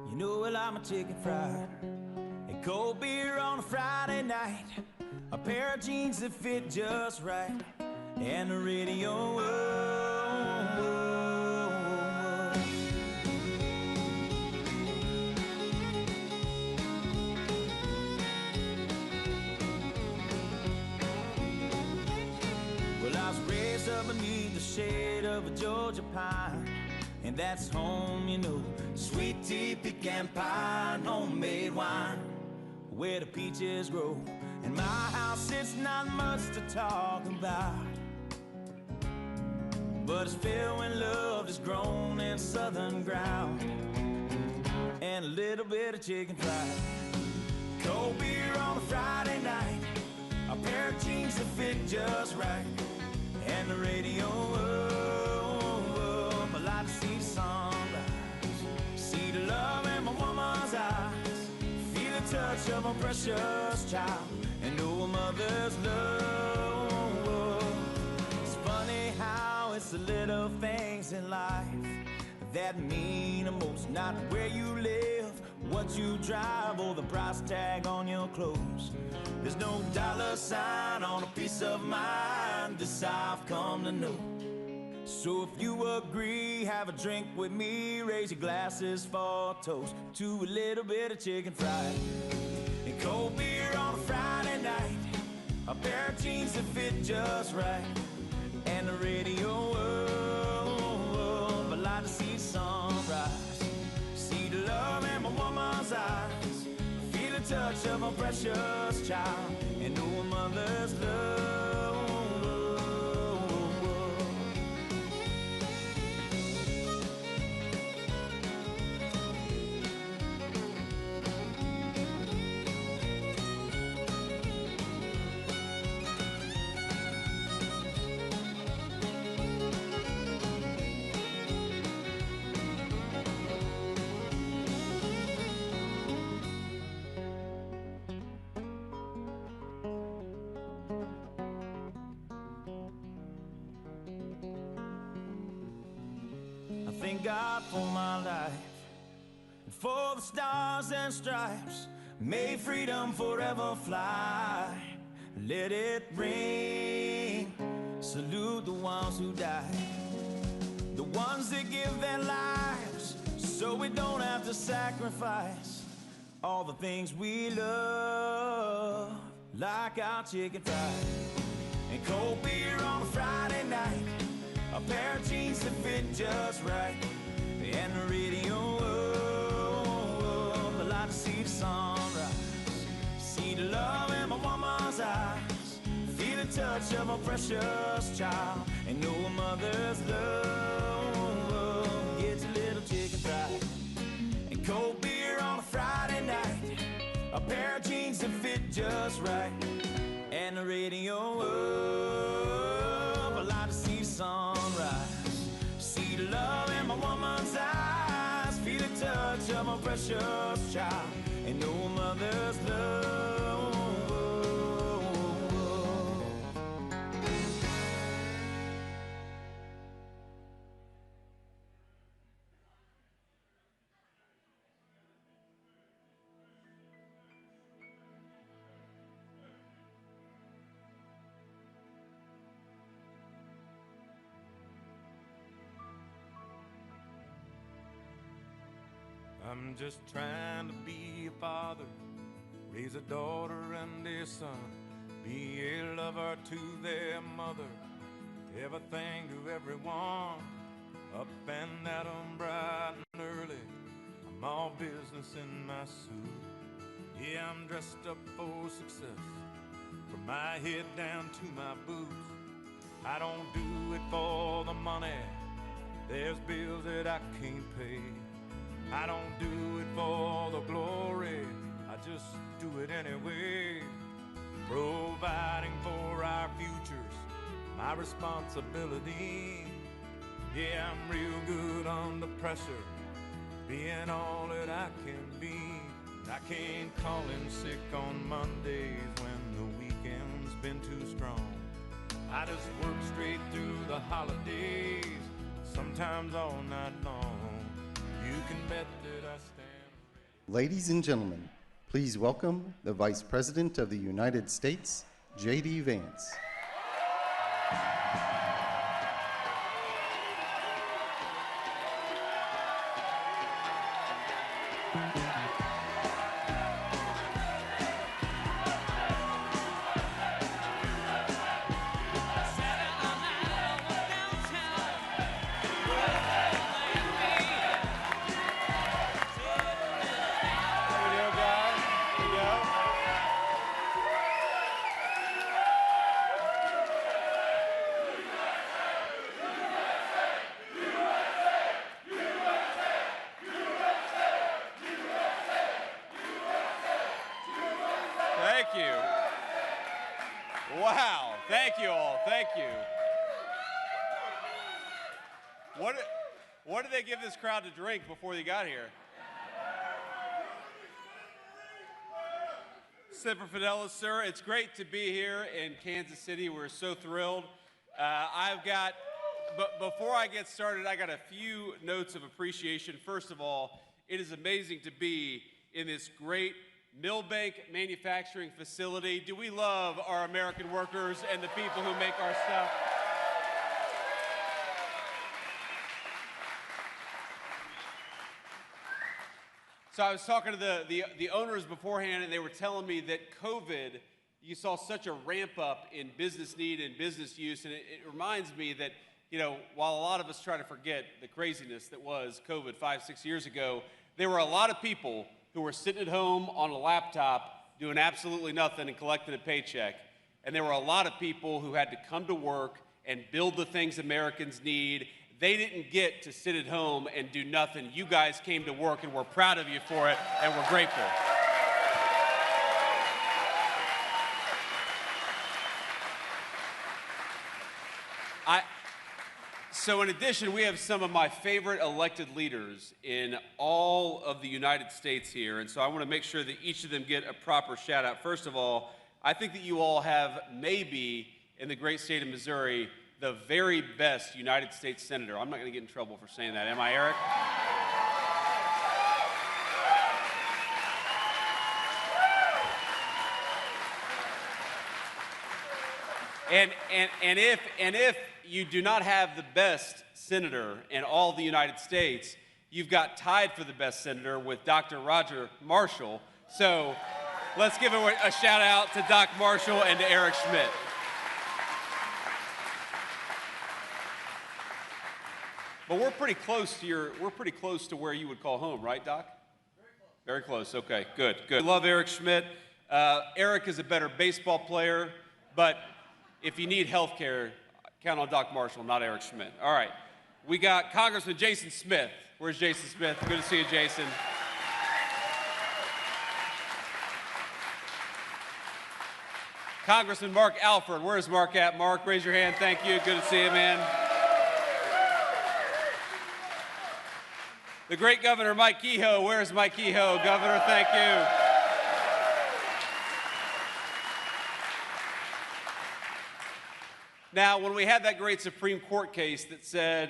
You know, well, I'm a chicken fried and cold beer on a Friday night, a pair of jeans that fit just right, and the radio. Well, I was raised up beneath the shade of a Georgia pine, and that's home, you know. Sweet tea, pecan pie, and homemade wine, where the peaches grow. In my house, it's not much to talk about, but it's filled when love is grown in southern ground, and a little bit of chicken fried. Cold beer on a Friday night, a pair of jeans that fit just right, and the radio up. I like to see the sunrise, see the love in my woman's eyes, feel the touch of a precious child, and know a mother's love. It's funny how it's the little things in life that mean the most. Not where you live, what you drive, or the price tag on your clothes. There's no dollar sign on a piece of mind, this I've come to know. So if you agree, have a drink with me, raise your glasses for a toast to a little bit of chicken fried and cold beer on a Friday night, a pair of jeans that fit just right, and the radio up. I like to see the sunrise, see the love in my woman's eyes, feel the touch of a precious child, and know a mother's love. Thank God for my life and for the stars and stripes. May freedom forever fly. Let it ring. Salute the ones who died, the ones that give their lives so we don't have to sacrifice all the things we love, like our chicken fried and cold beer on a Friday night, a pair of jeans that fit just right, and the radio up. I like to see the sunrise, see the love in my woman's eyes, feel the touch of a precious child, and know a mother's love. Gets a little chicken fried and cold beer on a Friday night, a pair of jeans that fit just right, and the radio up. I like to see the sunrise, see the love in my woman's eyes, feel the touch of a precious child, and know a mother's love. I I'm just trying to be a father, raise a daughter and a son, be a lover to their mother, everything to everyone, up and at 'em bright and early. I'm all business in my suit. Yeah, I'm dressed up for success, from my head down to my boots. I don't do it for the money, there's bills that I can't pay. I don't do it for the glory, I just do it anyway. Providing for our futures, my responsibility. Yeah, I'm real good under pressure, being all that I can be. I can't call in sick on Mondays when the weekend's been too strong. I just work straight through the holidays, sometimes all night long. You can bet that I stand ready. Ladies and gentlemen, please welcome the Vice President of the United States, J.D. Vance. Thank you. Wow. Thank you all. Thank you. What did they give this crowd to drink before they got here? Semper Fidelis, sir. It's great to be here in Kansas City. We're so thrilled. But before I get started, I got a few notes of appreciation. First of all, it is amazing to be in this great Millbank manufacturing facility. Do we love our American workers and the people who make our stuff? So I was talking to the owners beforehand, and they were telling me that COVID, you saw such a ramp up in business need and business use, and it reminds me that, you know, while a lot of us try to forget the craziness that was COVID 5-6 years ago, there were a lot of people who were sitting at home on a laptop doing absolutely nothing and collecting a paycheck. And there were a lot of people who had to come to work and build the things Americans need. They didn't get to sit at home and do nothing. You guys came to work, and we're proud of you for it, and we're grateful. So in addition, we have some of my favorite elected leaders in all of the United States here, and so I want to make sure that each of them get a proper shout out. First of all, I think that you all have maybe, in the great state of Missouri, the very best United States Senator. I'm not going to get in trouble for saying that, am I, Eric? And if you do not have the best senator in all the United States, you've got tied for the best senator with Dr. Roger Marshall. So let's give a shout out to Doc Marshall and to Eric Schmidt. But we're pretty close to where you would call home, right, Doc? Very close. Okay, good. I love Eric Schmidt. Eric is a better baseball player, but if you need health care, count on Doc Marshall, not Eric Schmidt. All right. We got Congressman Jason Smith. Where's Jason Smith? Good to see you, Jason. Congressman Mark Alfred. Where's Mark at? Mark, raise your hand. Thank you. Good to see you, man. The great Governor Mike Kehoe. Where's Mike Kehoe? Governor, thank you. Now, when we had that great Supreme Court case that said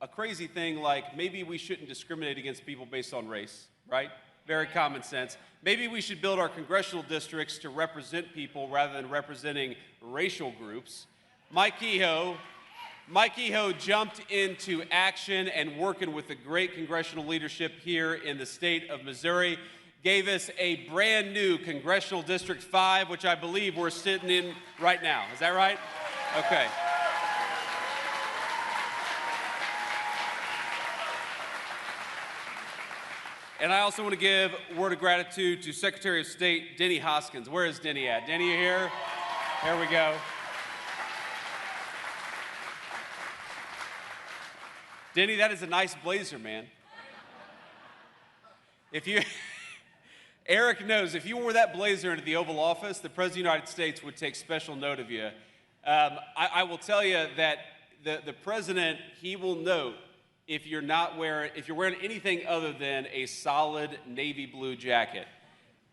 a crazy thing like maybe we shouldn't discriminate against people based on race, right? Very common sense. Maybe we should build our congressional districts to represent people rather than representing racial groups. Mike Kehoe Mike Kehoe jumped into action and working with the great congressional leadership here in the state of Missouri, gave us a brand new Congressional District 5, which I believe we're sitting in right now. Is that right? Okay. And I also want to give a word of gratitude to Secretary of State Denny Hoskins. Where is Denny at? Denny, you here? There we go. Denny, that is a nice blazer, man. Eric knows, if you wore that blazer into the Oval Office, the President of the United States would take special note of you. I will tell you that the President, he will note if you're wearing anything other than a solid navy blue jacket.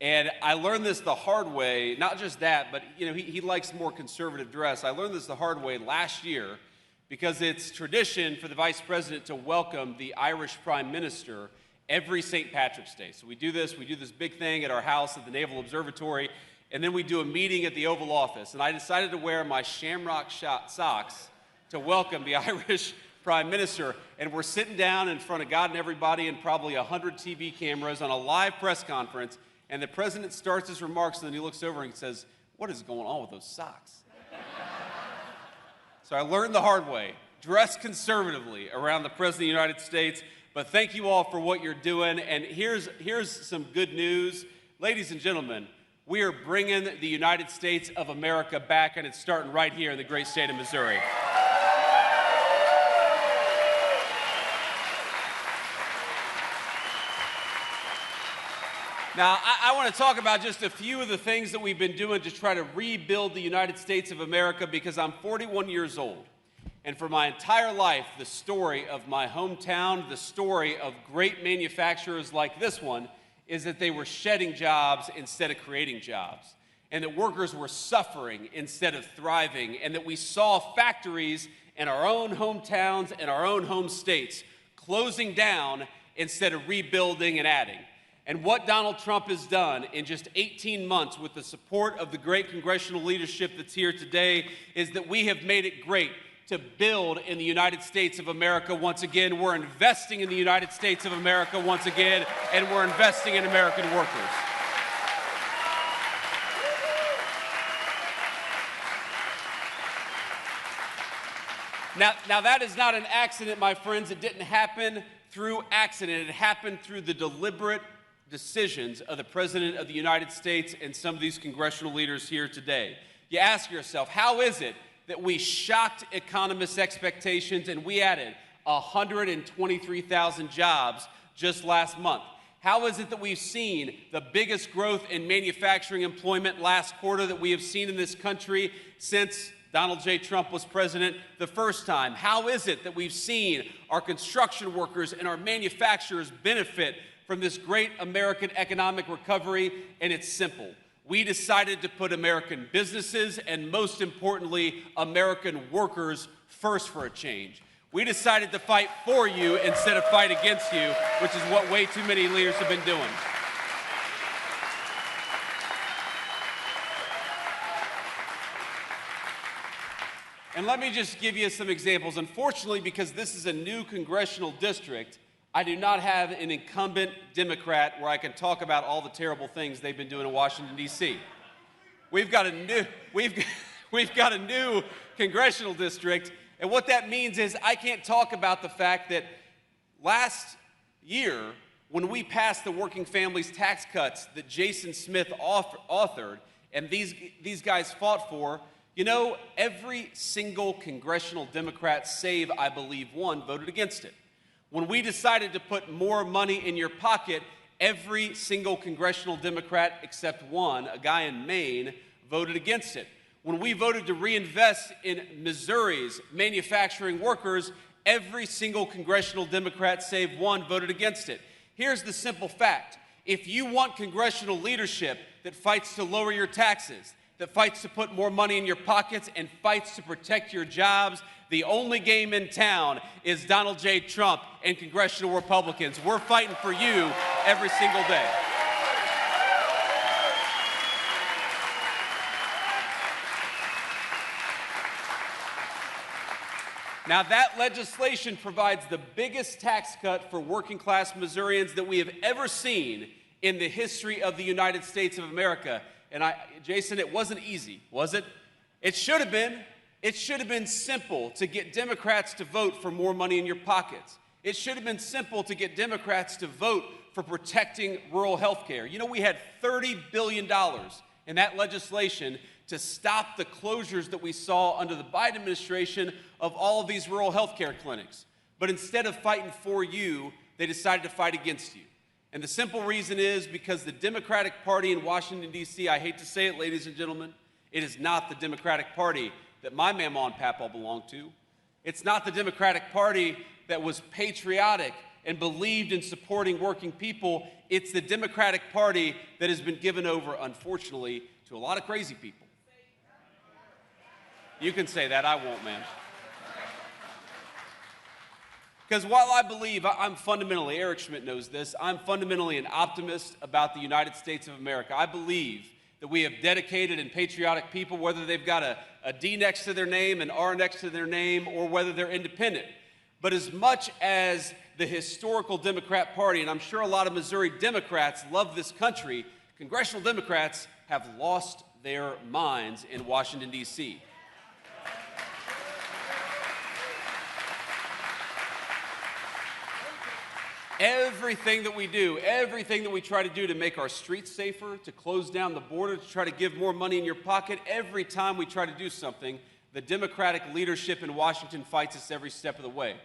And I learned this the hard way, not just that, but he likes more conservative dress. I learned this the hard way last year because it's tradition for the Vice President to welcome the Irish Prime Minister every St. Patrick's Day. So we do this big thing at our house at the Naval Observatory, and then we do a meeting at the Oval Office. And I decided to wear my shamrock socks to welcome the Irish Prime Minister, and we're sitting down in front of God and everybody and probably 100 TV cameras on a live press conference, and the President starts his remarks, and then he looks over and he says, "What is going on with those socks?" So I learned the hard way, dress conservatively around the President of the United States, but thank you all for what you're doing, and here's some good news. Ladies and gentlemen, we are bringing the United States of America back, and it's starting right here in the great state of Missouri. Now, I want to talk about just a few of the things that we've been doing to try to rebuild the United States of America because I'm 41 years old. And for my entire life, the story of my hometown, the story of great manufacturers like this one, is that they were shedding jobs instead of creating jobs. And that workers were suffering instead of thriving. And that we saw factories in our own hometowns and our own home states closing down instead of rebuilding and adding. And what Donald Trump has done in just 18 months with the support of the great congressional leadership that's here today is that we have made it great to build in the United States of America once again. We're investing in the United States of America once again, and we're investing in American workers. Now that is not an accident, my friends. It didn't happen through accident. It happened through the deliberate decisions of the President of the United States and some of these congressional leaders here today. You ask yourself, how is it that we shocked economists' expectations and we added 123,000 jobs just last month? How is it that we've seen the biggest growth in manufacturing employment last quarter that we have seen in this country since Donald J. Trump was president the first time? How is it that we've seen our construction workers and our manufacturers benefit from this great American economic recovery? And it's simple. We decided to put American businesses and, most importantly, American workers first for a change. We decided to fight for you instead of fight against you, which is what way too many leaders have been doing. And let me just give you some examples. Unfortunately, because this is a new congressional district, I do not have an incumbent Democrat where I can talk about all the terrible things they've been doing in Washington, D.C. We've got a new congressional district, and what that means is I can't talk about the fact that last year, when we passed the working families tax cuts that Jason Smith authored, and these guys fought for, every single congressional Democrat, save, I believe, one, voted against it. When we decided to put more money in your pocket, every single congressional Democrat except one, a guy in Maine, voted against it. When we voted to reinvest in Missouri's manufacturing workers, every single congressional Democrat save one voted against it. Here's the simple fact. If you want congressional leadership that fights to lower your taxes, that fights to put more money in your pockets, and fights to protect your jobs, the only game in town is Donald J. Trump and congressional Republicans. We're fighting for you every single day. Now, that legislation provides the biggest tax cut for working class Missourians that we have ever seen in the history of the United States of America. And Jason, it wasn't easy, was it? It should have been. It should have been simple to get Democrats to vote for more money in your pockets. It should have been simple to get Democrats to vote for protecting rural health care. You know, we had $30 billion in that legislation to stop the closures that we saw under the Biden administration of all of these rural health care clinics. But instead of fighting for you, they decided to fight against you. And the simple reason is because the Democratic Party in Washington, D.C., I hate to say it, ladies and gentlemen, it is not the Democratic Party that my mama and papa belonged to. It's not the Democratic Party that was patriotic and believed in supporting working people. It's the Democratic Party that has been given over, unfortunately, to a lot of crazy people. You can say that, I won't, man. Because while I believe I'm fundamentally, Eric Schmidt knows this, I'm fundamentally an optimist about the United States of America. I believe that we have dedicated and patriotic people, whether they've got a D next to their name, an R next to their name, or whether they're independent. But as much as the historical Democrat Party, and I'm sure a lot of Missouri Democrats love this country, congressional Democrats have lost their minds in Washington, D.C. Everything that we do, everything that we try to do to make our streets safer, to close down the border, to try to give more money in your pocket, every time we try to do something, the Democratic leadership in Washington fights us every step of the way.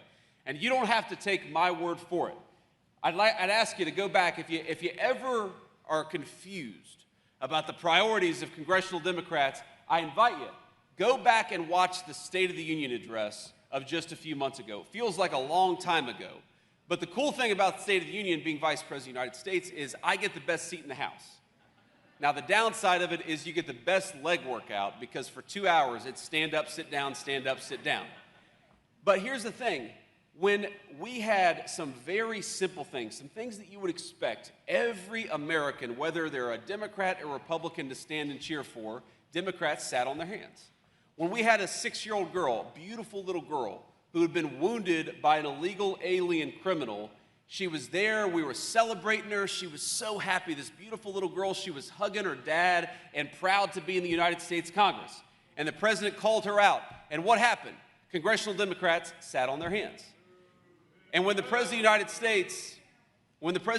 And you don't have to take my word for it. I'd ask you to go back, if you ever are confused about the priorities of congressional Democrats, I invite you, go back and watch the State of the Union address of just a few months ago. It feels like a long time ago. But the cool thing about the State of the Union being Vice President of the United States is I get the best seat in the House. Now, the downside of it is you get the best leg workout because for 2 hours it's stand up, sit down, stand up, sit down. But here's the thing. When we had some very simple things, some things that you would expect every American, whether they're a Democrat or Republican, to stand and cheer for, Democrats sat on their hands. When we had a 6-year-old girl, beautiful little girl, who had been wounded by an illegal alien criminal. She was there, we were celebrating her, she was so happy, this beautiful little girl, she was hugging her dad and proud to be in the United States Congress. And the president called her out, and what happened? Congressional Democrats sat on their hands. And when the President of the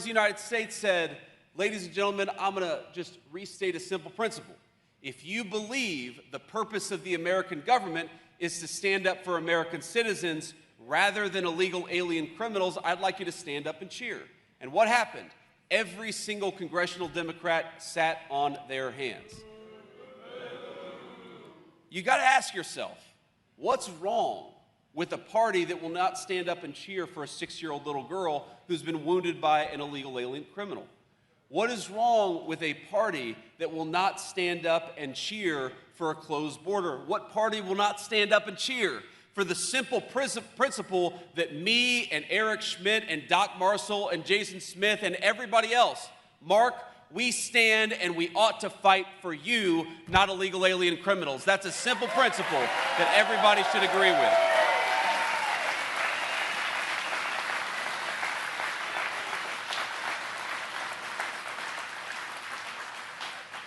United States said, ladies and gentlemen, I'm gonna just restate a simple principle. If you believe the purpose of the American government is to stand up for American citizens rather than illegal alien criminals, I'd like you to stand up and cheer. And what happened? Every single congressional Democrat sat on their hands. You got to ask yourself, what's wrong with a party that will not stand up and cheer for a 6-year-old little girl who's been wounded by an illegal alien criminal? What is wrong with a party that will not stand up and cheer for a closed border? What party will not stand up and cheer for the simple principle that me and Eric Schmidt and Doc Marshall and Jason Smith and everybody else, Mark, we stand and we ought to fight for you, not illegal alien criminals. That's a simple principle that everybody should agree with.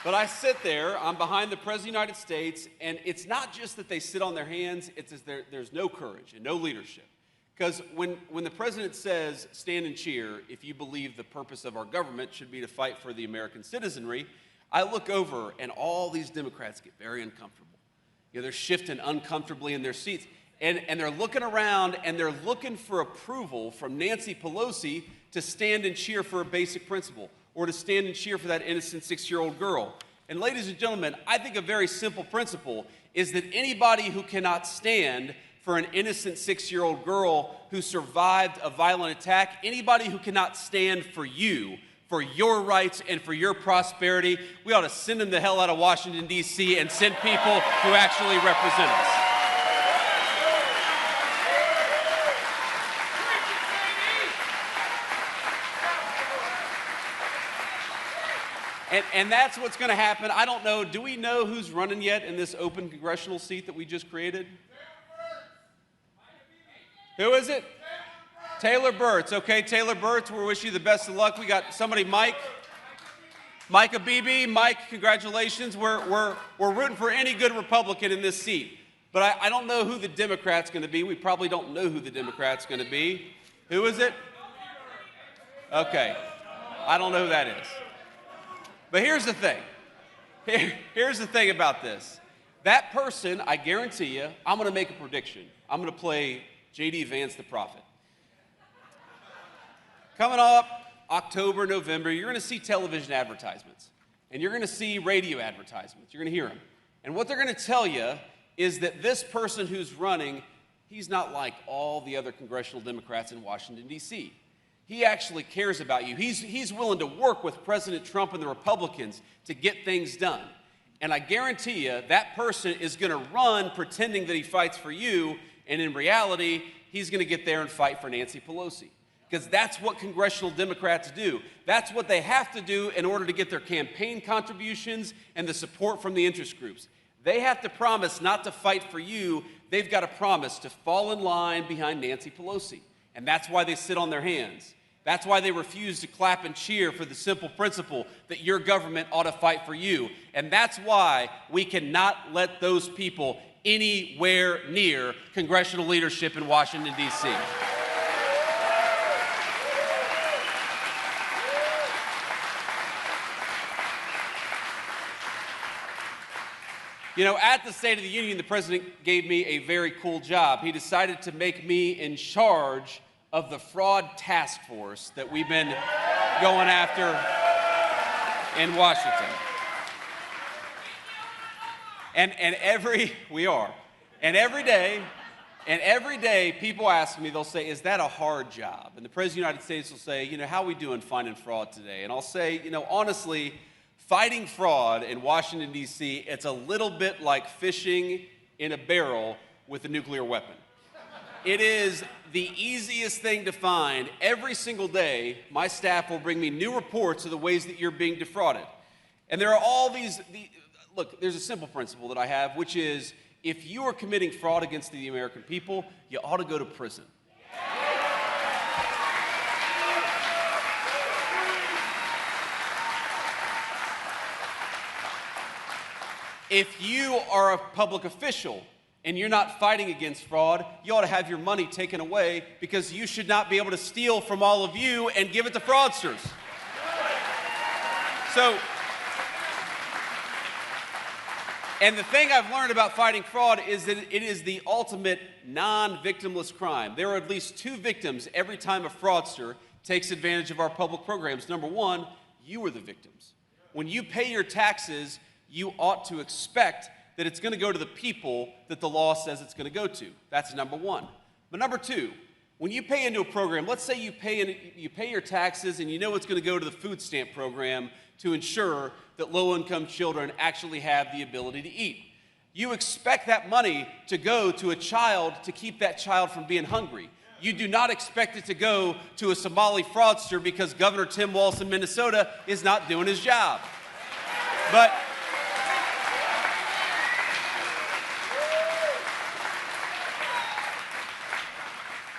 But I sit there, I'm behind the President of the United States, and it's not just that they sit on their hands, it's as there's no courage and no leadership. Because when the President says, stand and cheer, if you believe the purpose of our government should be to fight for the American citizenry, I look over and all these Democrats get very uncomfortable. You know, they're shifting uncomfortably in their seats. And they're looking around and they're looking for approval from Nancy Pelosi to stand and cheer for a basic principle, or to stand and cheer for that innocent 6-year-old girl. And ladies and gentlemen, I think a very simple principle is that anybody who cannot stand for an innocent 6-year-old girl who survived a violent attack, anybody who cannot stand for you, for your rights and for your prosperity, we ought to send them the hell out of Washington, D.C. and send people who actually represent us. And that's what's going to happen. I don't know. Do we know who's running yet in this open congressional seat that we just created? Who is it? Taylor Burtz. Okay, Taylor Burtz, we wish you the best of luck. We got somebody, Mike Abibi. Mike, congratulations. We're rooting for any good Republican in this seat. But I don't know who the Democrat's going to be. We probably don't know who the Democrat's going to be. Who is it? Okay. I don't know who that is. But here's the thing. Here's the thing about this. That person, I guarantee you, I'm going to make a prediction. I'm going to play J.D. Vance the prophet. Coming up October, November, you're going to see television advertisements. And you're going to see radio advertisements. You're going to hear them. And what they're going to tell you is that this person who's running, he's not like all the other congressional Democrats in Washington, D.C. He actually cares about you. He's willing to work with President Trump and the Republicans to get things done. And I guarantee you, that person is going to run pretending that he fights for you, and in reality, he's going to get there and fight for Nancy Pelosi. Because that's what congressional Democrats do. That's what they have to do in order to get their campaign contributions and the support from the interest groups. They have to promise not to fight for you. They've got to promise to fall in line behind Nancy Pelosi. And that's why they sit on their hands. That's why they refuse to clap and cheer for the simple principle that your government ought to fight for you. And that's why we cannot let those people anywhere near congressional leadership in Washington, D.C. You know, at the State of the Union, the president gave me a very cool job. He decided to make me in charge of the fraud task force that we've been going after in Washington. And every day people ask me, they'll say, is that a hard job? And the President of the United States will say, you know, how are we doing finding fraud today? And I'll say, you know, honestly, fighting fraud in Washington, D.C., it's a little bit like fishing in a barrel with a nuclear weapon. It is the easiest thing to find. Every single day, my staff will bring me new reports of the ways that you're being defrauded. And there are all these look, there's a simple principle that I have, which is if you are committing fraud against the American people, you ought to go to prison. If you are a public official and you're not fighting against fraud, you ought to have your money taken away because you should not be able to steal from all of you and give it to fraudsters. So, and the thing I've learned about fighting fraud is that it is the ultimate non-victimless crime. There are at least 2 victims every time a fraudster takes advantage of our public programs. Number one, you are the victims. When you pay your taxes, you ought to expect that it's going to go to the people that the law says it's going to go to. That's number one. But number two, when you pay into a program, let's say you pay your taxes and you know it's going to go to the food stamp program to ensure that low-income children actually have the ability to eat. You expect that money to go to a child to keep that child from being hungry. You do not expect it to go to a Somali fraudster because Governor Tim Walz in Minnesota is not doing his job.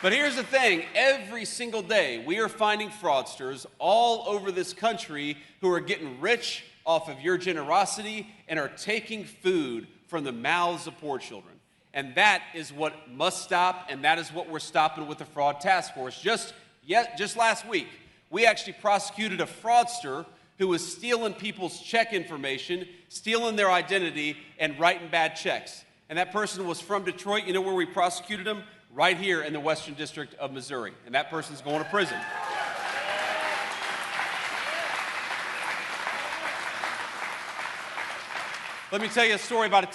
But here's the thing, every single day we are finding fraudsters all over this country who are getting rich off of your generosity and are taking food from the mouths of poor children. And that is what must stop, and that is what we're stopping with the fraud task force. Just last week, we actually prosecuted a fraudster who was stealing people's check information, stealing their identity, and writing bad checks. And that person was from Detroit. You know where we prosecuted him? Right here in the Western District of Missouri. And that person's going to prison. Let me tell you a story about a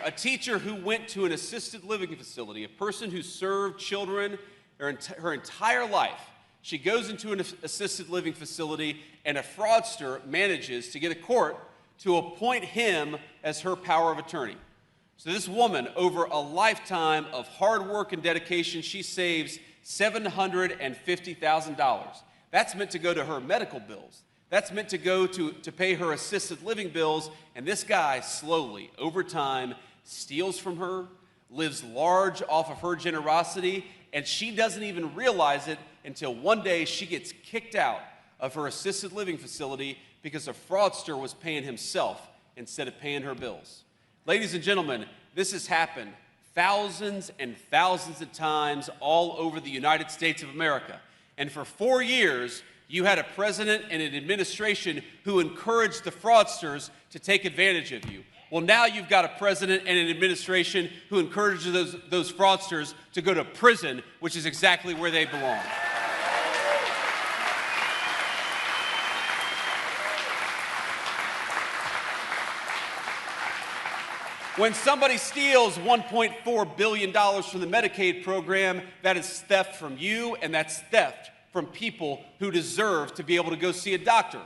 teacher who went to an assisted living facility, a person who served children her entire life. She goes into an assisted living facility, and a fraudster manages to get a court to appoint him as her power of attorney. So this woman, over a lifetime of hard work and dedication, she saves $750,000. That's meant to go to her medical bills. That's meant to go to pay her assisted living bills. And this guy slowly, over time, steals from her, lives large off of her generosity, and she doesn't even realize it until one day she gets kicked out of her assisted living facility because a fraudster was paying himself instead of paying her bills. Ladies and gentlemen, this has happened thousands and thousands of times all over the United States of America. And for 4 years, you had a president and an administration who encouraged the fraudsters to take advantage of you. Well, now you've got a president and an administration who encourages those fraudsters to go to prison, which is exactly where they belong. When somebody steals $1.4 billion from the Medicaid program, that is theft from you, and that's theft from people who deserve to be able to go see a doctor.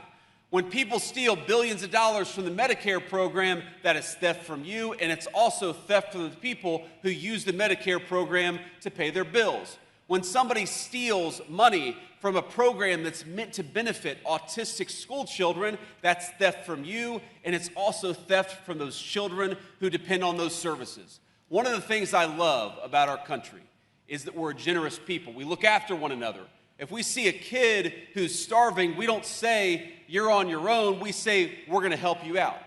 When people steal billions of dollars from the Medicare program, that is theft from you, and it's also theft from the people who use the Medicare program to pay their bills. When somebody steals money from a program that's meant to benefit autistic school children, that's theft from you, and it's also theft from those children who depend on those services. One of the things I love about our country is that we're a generous people. We look after one another. If we see a kid who's starving, we don't say, you're on your own. We say, we're going to help you out.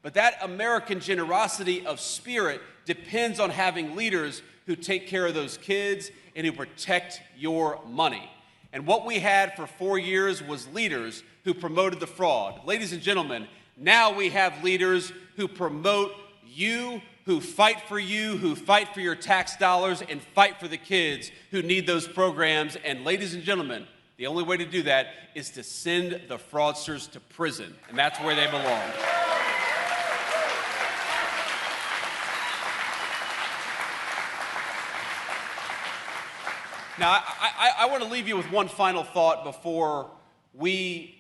But that American generosity of spirit depends on having leaders who take care of those kids and who protect your money. And what we had for 4 years was leaders who promoted the fraud. Ladies and gentlemen, now we have leaders who promote you, who fight for you, who fight for your tax dollars, and fight for the kids who need those programs. And ladies and gentlemen, the only way to do that is to send the fraudsters to prison, and that's where they belong. Now, I want to leave you with one final thought before we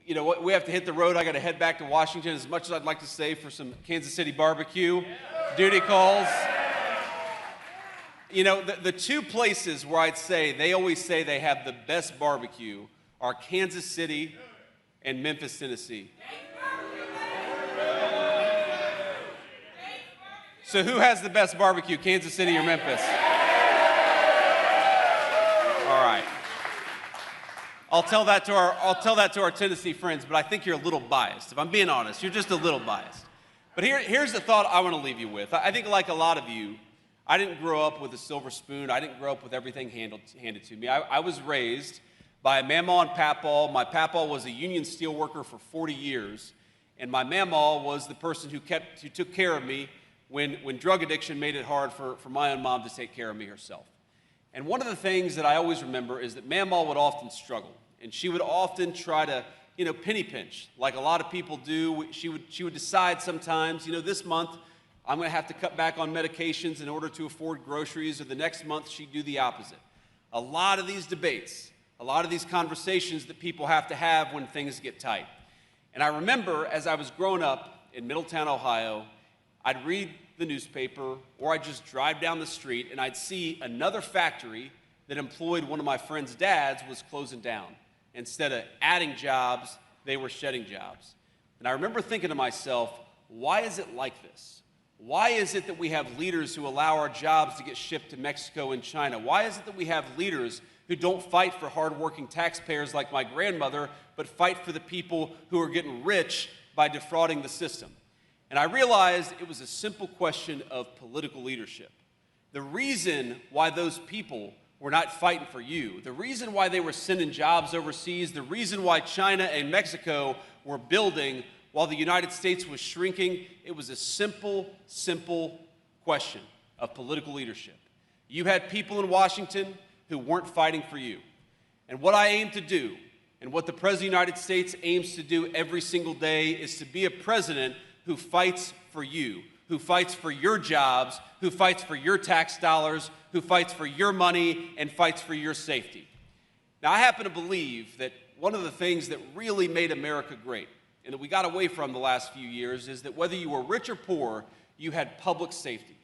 have to hit the road. I got to head back to Washington. As much as I'd like to stay for some Kansas City barbecue, duty calls. You know, the two places where I'd say they always say they have the best barbecue are Kansas City and Memphis, Tennessee. So who has the best barbecue, Kansas City or Memphis? All right. I'll tell that to our Tennessee friends, but I think you're a little biased. If I'm being honest, you're just a little biased. But here's the thought I want to leave you with. I think like a lot of you, I didn't grow up with a silver spoon. I didn't grow up with everything handed to me. I was raised by a mamaw and papaw. My papaw was a union steelworker for 40 years, and my mamaw was the person who took care of me when drug addiction made it hard for my own mom to take care of me herself. And one of the things that I always remember is that Mamaw would often struggle, and she would often try to, penny pinch, like a lot of people do. She would decide sometimes, this month I'm going to have to cut back on medications in order to afford groceries, or the next month she'd do the opposite. A lot of these debates, a lot of these conversations that people have to have when things get tight. And I remember as I was growing up in Middletown, Ohio, I'd read the newspaper, or I'd just drive down the street and I'd see another factory that employed one of my friend's dads was closing down. Instead of adding jobs, they were shedding jobs. And I remember thinking to myself, why is it like this? Why is it that we have leaders who allow our jobs to get shipped to Mexico and China? Why is it that we have leaders who don't fight for hardworking taxpayers like my grandmother, but fight for the people who are getting rich by defrauding the system? And I realized it was a simple question of political leadership. The reason why those people were not fighting for you, the reason why they were sending jobs overseas, the reason why China and Mexico were building while the United States was shrinking, it was a simple question of political leadership. You had people in Washington who weren't fighting for you. And what I aim to do, and what the President of the United States aims to do every single day, is to be a president who fights for you, who fights for your jobs, who fights for your tax dollars, who fights for your money, and fights for your safety. Now, I happen to believe that one of the things that really made America great, and that we got away from the last few years, is that whether you were rich or poor, you had public safety.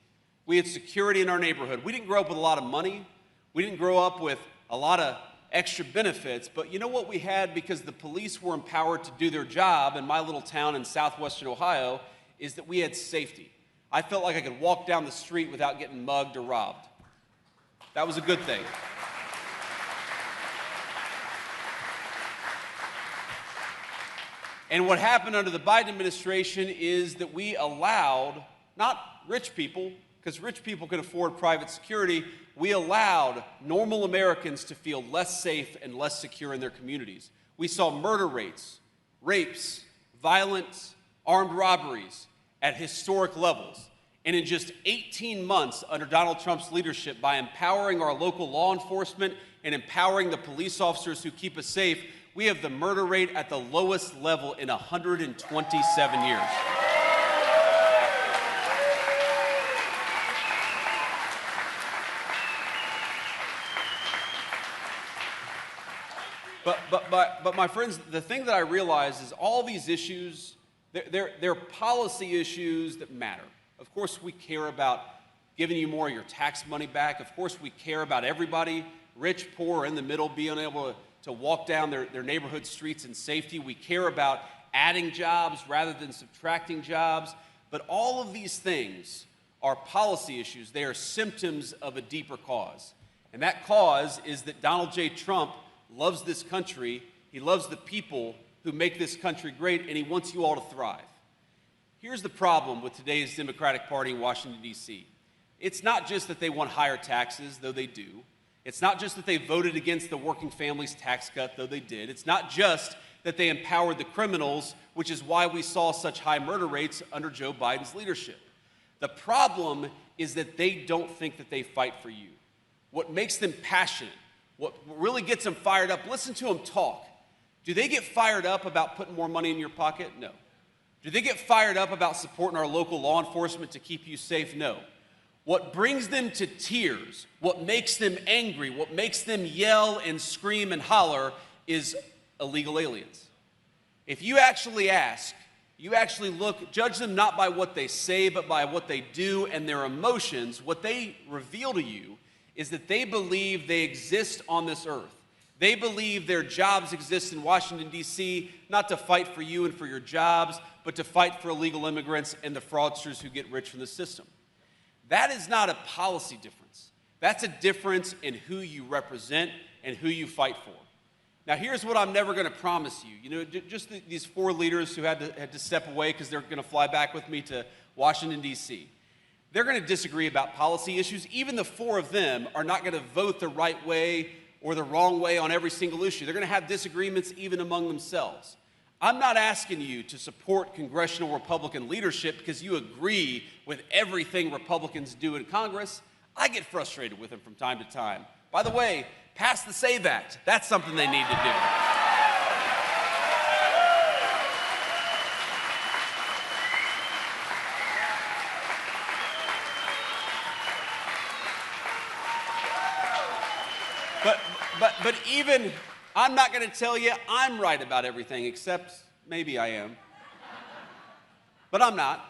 We had security in our neighborhood. We didn't grow up with a lot of money. We didn't grow up with a lot of extra benefits, but you know what we had, because the police were empowered to do their job in my little town in southwestern Ohio, is that we had safety. I felt like I could walk down the street without getting mugged or robbed. That was a good thing. And what happened under the Biden administration is that we allowed, not rich people, because rich people can afford private security, we allowed normal Americans to feel less safe and less secure in their communities. We saw murder rates, rapes, violence, armed robberies at historic levels. And in just 18 months under Donald Trump's leadership, by empowering our local law enforcement and empowering the police officers who keep us safe, we have the murder rate at the lowest level in 127 years. But my friends, the thing that I realize is all these issues, they're policy issues that matter. Of course, we care about giving you more of your tax money back. Of course, we care about everybody, rich, poor, in the middle, being able to walk down their neighborhood streets in safety. We care about adding jobs rather than subtracting jobs. But all of these things are policy issues. They are symptoms of a deeper cause. And that cause is that Donald J. Trump loves this country. He loves the people who make this country great, and he wants you all to thrive. Here's the problem with today's Democratic Party in Washington, D.C. It's not just that they want higher taxes, though they do. It's not just that they voted against the working families tax cut, though they did. It's not just that they empowered the criminals, which is why we saw such high murder rates under Joe Biden's leadership. The problem is that they don't think that they fight for you. What makes them passionate, what really gets them fired up, listen to them talk. Do they get fired up about putting more money in your pocket? No. Do they get fired up about supporting our local law enforcement to keep you safe? No. What brings them to tears, what makes them angry, what makes them yell and scream and holler is illegal aliens. If you actually ask, you actually look, judge them not by what they say, but by what they do and their emotions, what they reveal to you is that they believe they exist on this earth. They believe their jobs exist in Washington, D.C., not to fight for you and for your jobs, but to fight for illegal immigrants and the fraudsters who get rich from the system. That is not a policy difference. That's a difference in who you represent and who you fight for. Now, here's what I'm never going to promise you. You know, just these four leaders who had to step away because they're going to fly back with me to Washington, D.C. They're going to disagree about policy issues. Even the four of them are not going to vote the right way or the wrong way on every single issue. They're going to have disagreements even among themselves. I'm not asking you to support congressional Republican leadership because you agree with everything Republicans do in Congress. I get frustrated with them from time to time. By the way, pass the SAVE Act. That's something they need to do. But even, I'm not going to tell you I'm right about everything, except maybe I am. But I'm not.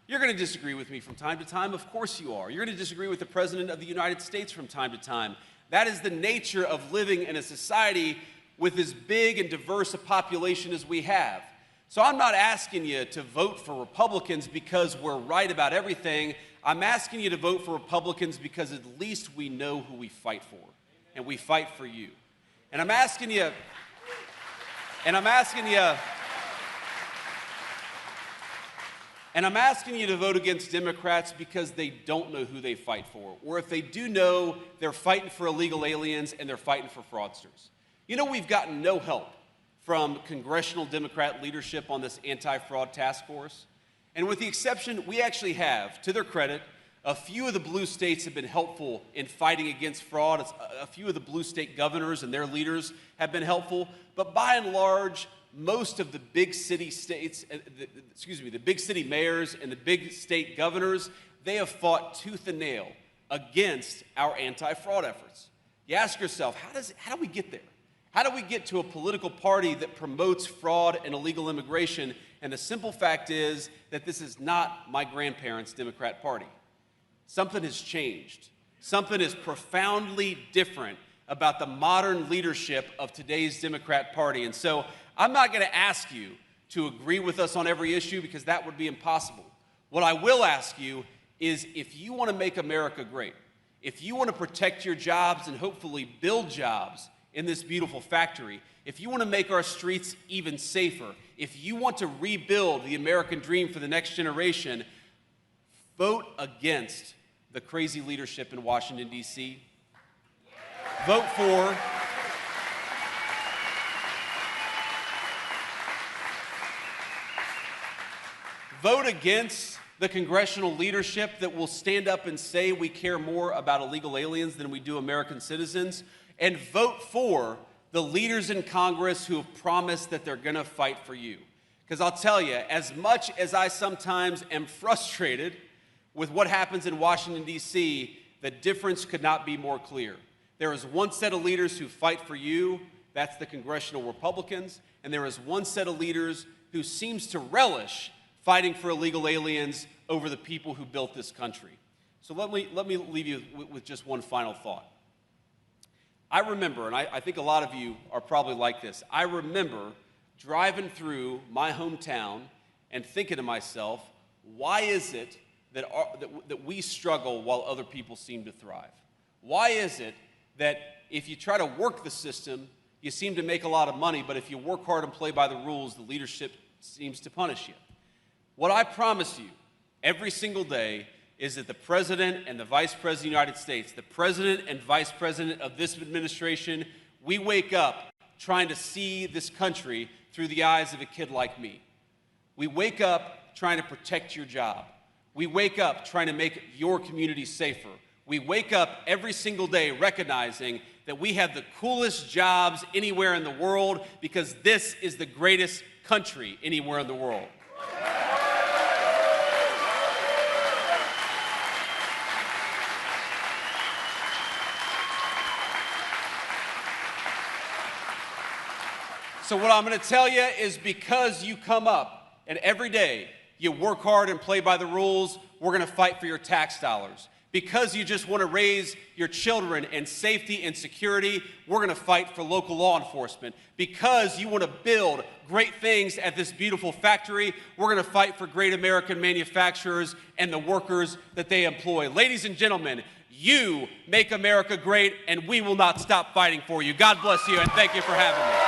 You're going to disagree with me from time to time. Of course you are. You're going to disagree with the President of the United States from time to time. That is the nature of living in a society with as big and diverse a population as we have. So I'm not asking you to vote for Republicans because we're right about everything. I'm asking you to vote for Republicans because at least we know who we fight for, and we fight for you. And I'm asking you to vote against Democrats because they don't know who they fight for. Or if they do know, they're fighting for illegal aliens and they're fighting for fraudsters. You know, we've gotten no help from congressional Democrat leadership on this anti-fraud task force. And with the exception, we actually have, to their credit, a few of the blue states have been helpful in fighting against fraud. A few of the blue state governors and their leaders have been helpful. But by and large, most of the big city states, the big city mayors and the big state governors, they have fought tooth and nail against our anti-fraud efforts. You ask yourself, how do we get there? How do we get to a political party that promotes fraud and illegal immigration? And the simple fact is that this is not my grandparents' Democrat Party. Something has changed. Something is profoundly different about the modern leadership of today's Democrat Party. And so I'm not going to ask you to agree with us on every issue because that would be impossible. What I will ask you is if you want to make America great, if you want to protect your jobs and hopefully build jobs in this beautiful factory, if you want to make our streets even safer, if you want to rebuild the American dream for the next generation, vote against the crazy leadership in Washington, D.C. Vote against the congressional leadership that will stand up and say we care more about illegal aliens than we do American citizens, and vote for the leaders in Congress who have promised that they're going to fight for you. Because I'll tell you, as much as I sometimes am frustrated with what happens in Washington, D.C., the difference could not be more clear. There is one set of leaders who fight for you, that's the congressional Republicans, and there is one set of leaders who seems to relish fighting for illegal aliens over the people who built this country. So let me leave you with just one final thought. I remember, and I think a lot of you are probably like this, I remember driving through my hometown and thinking to myself, why is it that we struggle while other people seem to thrive? Why is it that if you try to work the system, you seem to make a lot of money, but if you work hard and play by the rules, the leadership seems to punish you? What I promise you every single day is that the President and the Vice President of the United States, the President and Vice President of this administration, we wake up trying to see this country through the eyes of a kid like me. We wake up trying to protect your job. We wake up trying to make your community safer. We wake up every single day recognizing that we have the coolest jobs anywhere in the world because this is the greatest country anywhere in the world. So what I'm going to tell you is because you come up and every day you work hard and play by the rules, we're going to fight for your tax dollars. Because you just want to raise your children in safety and security, we're going to fight for local law enforcement. Because you want to build great things at this beautiful factory, we're going to fight for great American manufacturers and the workers that they employ. Ladies and gentlemen, you make America great, and we will not stop fighting for you. God bless you, and thank you for having me.